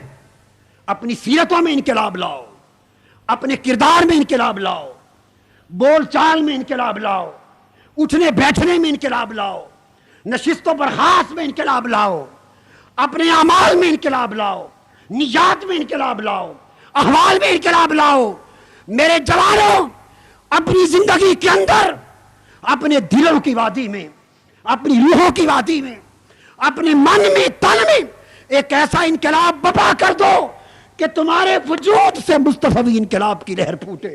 اپنی سیرتوں میں انقلاب لاؤ، اپنے کردار میں انقلاب لاؤ، بول چال میں انقلاب لاؤ، اٹھنے بیٹھنے میں انقلاب لاؤ، نشست و برخاست میں انقلاب لاؤ، اپنے اعمال میں انقلاب لاؤ، نیات میں انقلاب لاؤ، احوال میں انقلاب لاؤ۔ میرے جوانوں، اپنی زندگی کے اندر، اپنے دلوں کی وادی میں، اپنی روحوں کی وادی میں، اپنے من میں، تن میں ایک ایسا انقلاب برپا کر دو کہ تمہارے وجود سے مصطفی انقلاب کی لہر پھوٹے،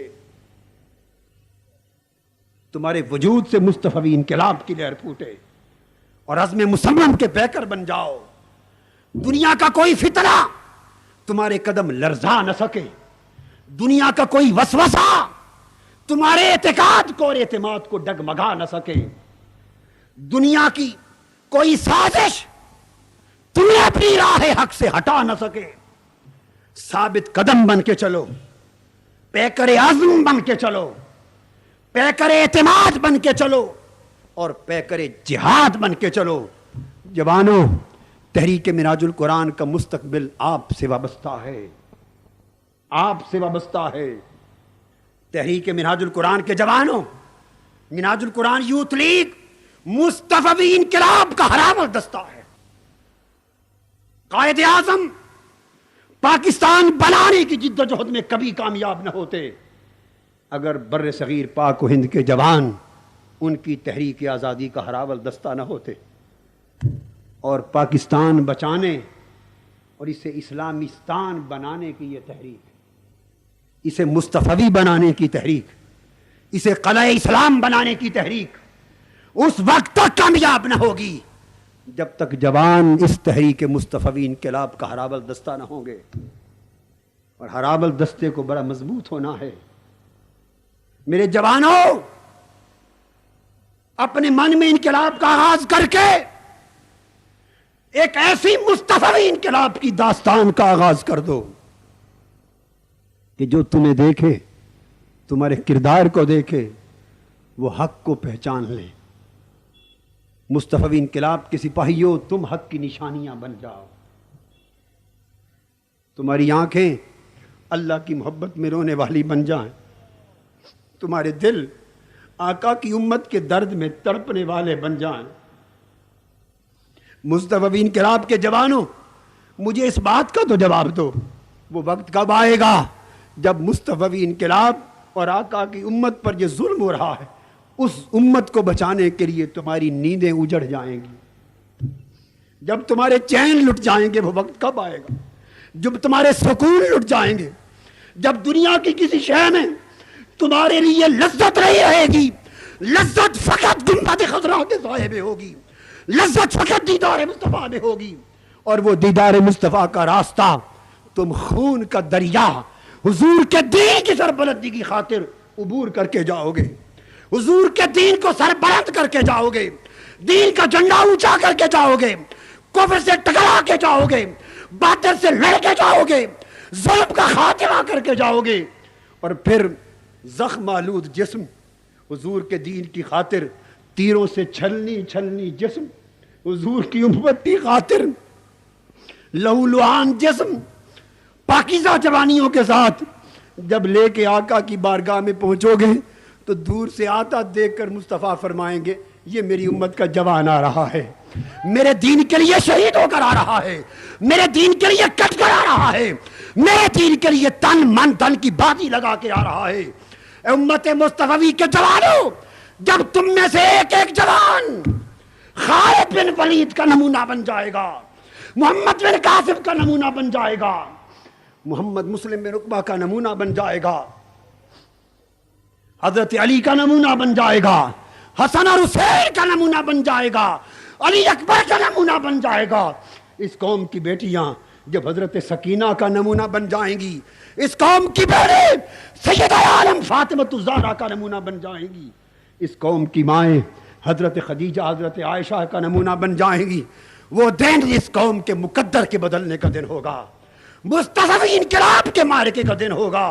تمہارے وجود سے مصطفی انقلاب کی لہر پھوٹے اور عزم مصمم کے پیکر بن جاؤ۔ دنیا کا کوئی فتنہ تمہارے قدم لرزا نہ سکے، دنیا کا کوئی وسوسہ تمہارے اعتقاد کو اور اعتماد کو ڈگمگا نہ سکے، دنیا کی کوئی سازش تمہیں اپنی راہ حق سے ہٹا نہ سکے۔ ثابت قدم بن کے چلو، پیکر عزم بن کے چلو، پیکر اعتماد بن کے چلو اور پیکر جہاد بن کے چلو۔ جوانوں، تحریک منہاج القرآن کا مستقبل آپ سے وابستہ ہے، آپ سے وابستہ ہے۔ تحریک منہاج القرآن کے جوانوں، منہاج القرآن یوتھ لیگ مصطفی انقلاب کا ہراول دستہ ہے۔ قائد اعظم پاکستان بنانے کی جد و جہد میں کبھی کامیاب نہ ہوتے اگر بر صغیر پاک و ہند کے جوان ان کی تحریک آزادی کا ہراول دستہ نہ ہوتے، اور پاکستان بچانے اور اسے اسلامستان بنانے کی یہ تحریک، اسے مصطفی بنانے کی تحریک، اسے قلعہ اسلام بنانے کی تحریک اس وقت تک کامیاب نہ ہوگی جب تک جوان اس تحریک مصطفی انقلاب کا ہراول دستہ نہ ہوں گے، اور ہراول دستے کو بڑا مضبوط ہونا ہے۔ میرے جوانوں، اپنے من میں انقلاب کا آغاز کر کے ایک ایسی مصطفی انقلاب کی داستان کا آغاز کر دو کہ جو تمہیں دیکھے، تمہارے کردار کو دیکھے، وہ حق کو پہچان لے۔ مصطفی انقلاب کے سپاہیوں، تم حق کی نشانیاں بن جاؤ، تمہاری آنکھیں اللہ کی محبت میں رونے والی بن جائیں، تمہارے دل آقا کی امت کے درد میں تڑپنے والے بن جائیں۔ مصطفی انقلاب کے جوانوں، مجھے اس بات کا تو جواب دو، وہ وقت کب آئے گا جب مصطفی انقلاب اور آقا کی امت پر یہ ظلم ہو رہا ہے، اس امت کو بچانے کے لیے تمہاری نیندیں اجڑ جائیں گی، جب تمہارے چین لٹ جائیں گے، وہ وقت کب آئے گا جب تمہارے سکون لٹ جائیں گے، جب دنیا کی کسی شے میں تمہارے لیے لذت نہیں رہے گی، لذت فقط گنبد خضرا کے سائے میں ہوگی، لذت فقط دیدار مصطفیٰ میں ہوگی، اور وہ دیدار مصطفیٰ کا راستہ تم خون کا دریا حضور کے دین کی سربلندی کی خاطر عبور کر کے جاؤ گے، حضور کے دین کو سربلند کر کے جاؤ گے، دین کا جھنڈا اونچا کر کے جاؤ گے، کفر سے ٹکرا کے جاؤ گے، باطل سے لڑ کے جاؤ گے، ظلم کا خاتمہ کر کے جاؤ گے، اور پھر زخم آلود جسم حضور کے دین کی خاطر تیروں سے چھلنی جسم حضور کی امت کی خاطر لہو لعان جسم پاکیزہ جوانیوں کے ساتھ جب لے کے آقا کی بارگاہ میں پہنچو گے تو دور سے آتا دیکھ کر مصطفیٰ فرمائیں گے یہ میری امت کا جوان آ رہا ہے، میرے دین کے لیے شہید ہو کر آ رہا ہے، میرے دین کے لیے کٹ کر آ رہا ہے، میرے دین کے لیے تن من دھن کی بازی لگا کے آ رہا ہے۔ اے امت مصطفی کے جوانوں، جب تم میں سے ایک ایک جوان خالد بن ولید کا نمونہ بن جائے گا، محمد بن قاسم کا نمونہ بن جائے گا، محمد مسلم بن عقبہ کا نمونہ بن جائے گا، حضرت علی کا نمونہ بن جائے گا، حسن اور حسین کا نمونہ بن جائے گا، علی اکبر کا نمونہ بن جائے گا، اس قوم کی بیٹیاں جب حضرت سکینہ کا نمونہ بن جائیں گی، اس قوم کی بہنیں سیدہ عالم فاطمہ الزہرا کا نمونہ بن جائیں گی، اس قوم کی مائیں حضرت خدیجہ حضرت عائشہ کا نمونہ بن جائیں گی، وہ دن اس قوم کے مقدر کے بدلنے کا دن ہوگا، مصطفی انقلاب کے معرکے کا دن ہوگا۔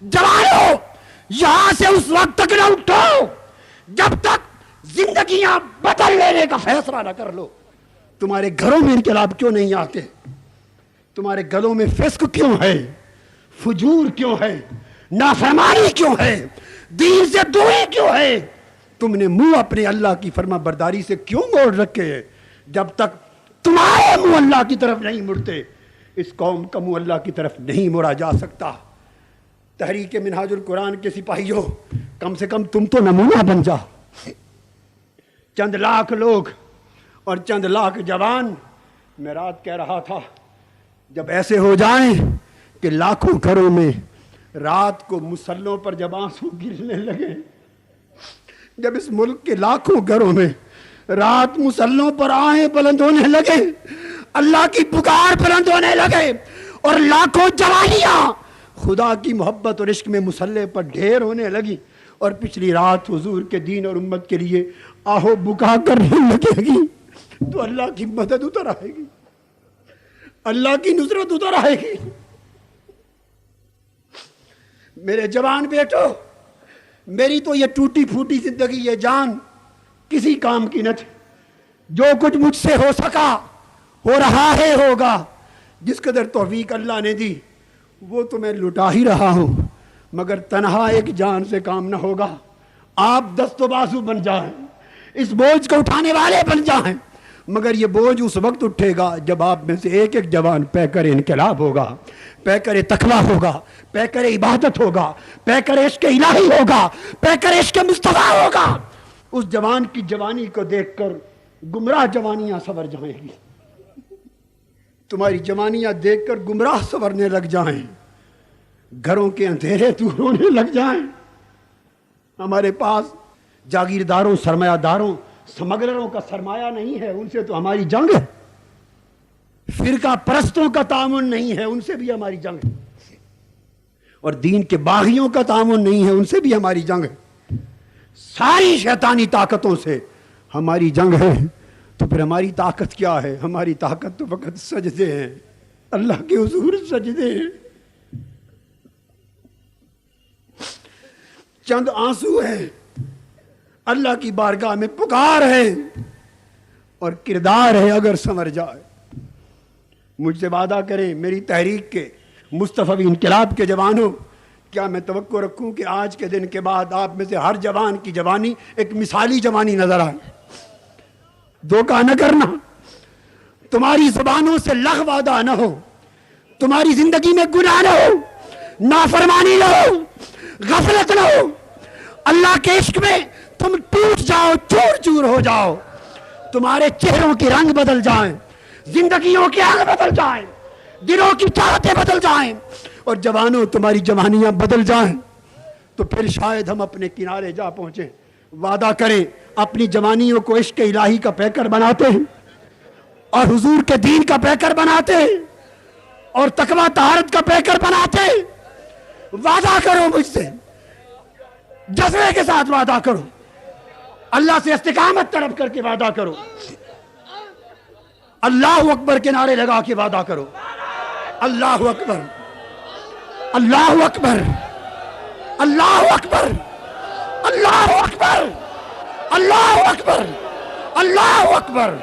جوانوں، یہاں سے اس وقت تک نہ اٹھو جب تک زندگیاں بدل لینے کا فیصلہ نہ کر لو۔ تمہارے گھروں میں انقلاب کیوں نہیں آتے؟ تمہارے گلوں میں فسق کیوں ہے؟ فجور کیوں ہے؟ نافرمانی کیوں ہے؟ دین سے دوری کیوں ہے؟ تم نے منہ اپنے اللہ کی فرما برداری سے کیوں موڑ رکھے ہیں؟ جب تک تمہارے منہ اللہ کی طرف نہیں مڑتے، اس قوم کا منہ اللہ کی طرف نہیں موڑا جا سکتا۔ تحریک منہاج القرآن کے سپاہیوں، کم سے کم تم تو نمونہ بن جا۔ چند لاکھ لوگ اور چند لاکھ جوان، میں رات کہہ رہا تھا جب ایسے ہو جائیں کہ لاکھوں گھروں میں رات کو مسلوں پر جب آنسو گرنے لگے، جب اس ملک کے لاکھوں گھروں میں رات مسلوں پر آہیں بلند ہونے لگے، اللہ کی پکار بلند ہونے لگے، اور لاکھوں جوانیاں خدا کی محبت اور عشق میں مسلح پر ڈھیر ہونے لگی، اور پچھلی رات حضور کے دین اور امت کے لیے آہو بکا کرنے لگے گی، تو اللہ کی مدد اتر آئے گی، اللہ کی نصرت اتر آئے گی۔ میرے جوان بیٹو، میری تو یہ ٹوٹی پھوٹی زندگی، یہ جان کسی کام کی نہ تھی، جو کچھ مجھ سے ہو سکا ہو رہا ہے ہوگا، جس قدر توفیق اللہ نے دی وہ تو میں لٹا ہی رہا ہوں، مگر تنہا ایک جان سے کام نہ ہوگا۔ آپ دست و بازو بن جائیں، اس بوجھ کو اٹھانے والے بن جائیں، مگر یہ بوجھ اس وقت اٹھے گا جب آپ میں سے ایک ایک جوان پیکر انقلاب ہوگا، پیکر تقویٰ ہوگا، پیکر عبادت ہوگا، پیکر عشق الہی ہوگا، پیکر عشق مصطفیٰ ہوگا۔ اس جوان کی جوانی کو دیکھ کر گمراہ جوانیاں سنور جائیں گی، تمہاری جوانیاں دیکھ کر گمراہ سنورنے لگ جائیں، گھروں کے اندھیرے دور ہونے لگ جائیں۔ ہمارے پاس جاگیرداروں، سرمایہ داروں، سمگلروں کا سرمایہ نہیں ہے، ان سے تو ہماری جنگ ہے، فرقہ پرستوں کا تعاون نہیں ہے، ان سے بھی ہماری جنگ ہے، اور دین کے باغیوں کا تعاون نہیں ہے، ان سے بھی ہماری جنگ ہے، ساری شیطانی طاقتوں سے ہماری جنگ ہے۔ تو پھر ہماری طاقت کیا ہے؟ ہماری طاقت تو فقط سجدے ہیں، اللہ کے حضور سجدے ہیں، چند آنسو ہیں، اللہ کی بارگاہ میں پکار ہے، اور کردار ہے اگر سنور جائے۔ مجھ سے وعدہ کریں میری تحریک کے مصطفی انقلاب کے جوانوں کیا میں توقع رکھوں کہ آج کے دن کے بعد آپ میں سے ہر جوان کی جوانی ایک مثالی جوانی نظر آئے؟ دھوکہ نہ کرنا، تمہاری زبانوں سے لغو وعدہ نہ ہو، تمہاری زندگی میں گناہ نہ ہو، نافرمانی نہ ہو، غفلت نہ ہو، اللہ کے عشق میں تم ٹوٹ جاؤ، چور چور ہو جاؤ، تمہارے چہروں کے رنگ بدل جائیں، زندگیوں کے رنگ بدل جائیں، دلوں کی چاہتیں بدل جائیں، اور جوانوں تمہاری جوانیاں بدل جائیں، تو پھر شاید ہم اپنے کنارے جا پہنچیں۔ وعدہ کریں، اپنی جوانیوں کو عشق الہی کا پیکر بناتے ہیں اور حضور کے دین کا پیکر بناتے ہیں اور تقوی طہارت کا پیکر بناتے ہیں۔ وعدہ کرو مجھ سے، جذبے کے ساتھ وعدہ کرو، اللہ سے استقامت طلب کر کے وعدہ کرو، اللہ اکبر کے نعرے لگا کے وعدہ کرو، اللہ اکبر، اللہ اکبر، اللہ اکبر، اللہ اکبر، اللہ اکبر، اللہ اکبر۔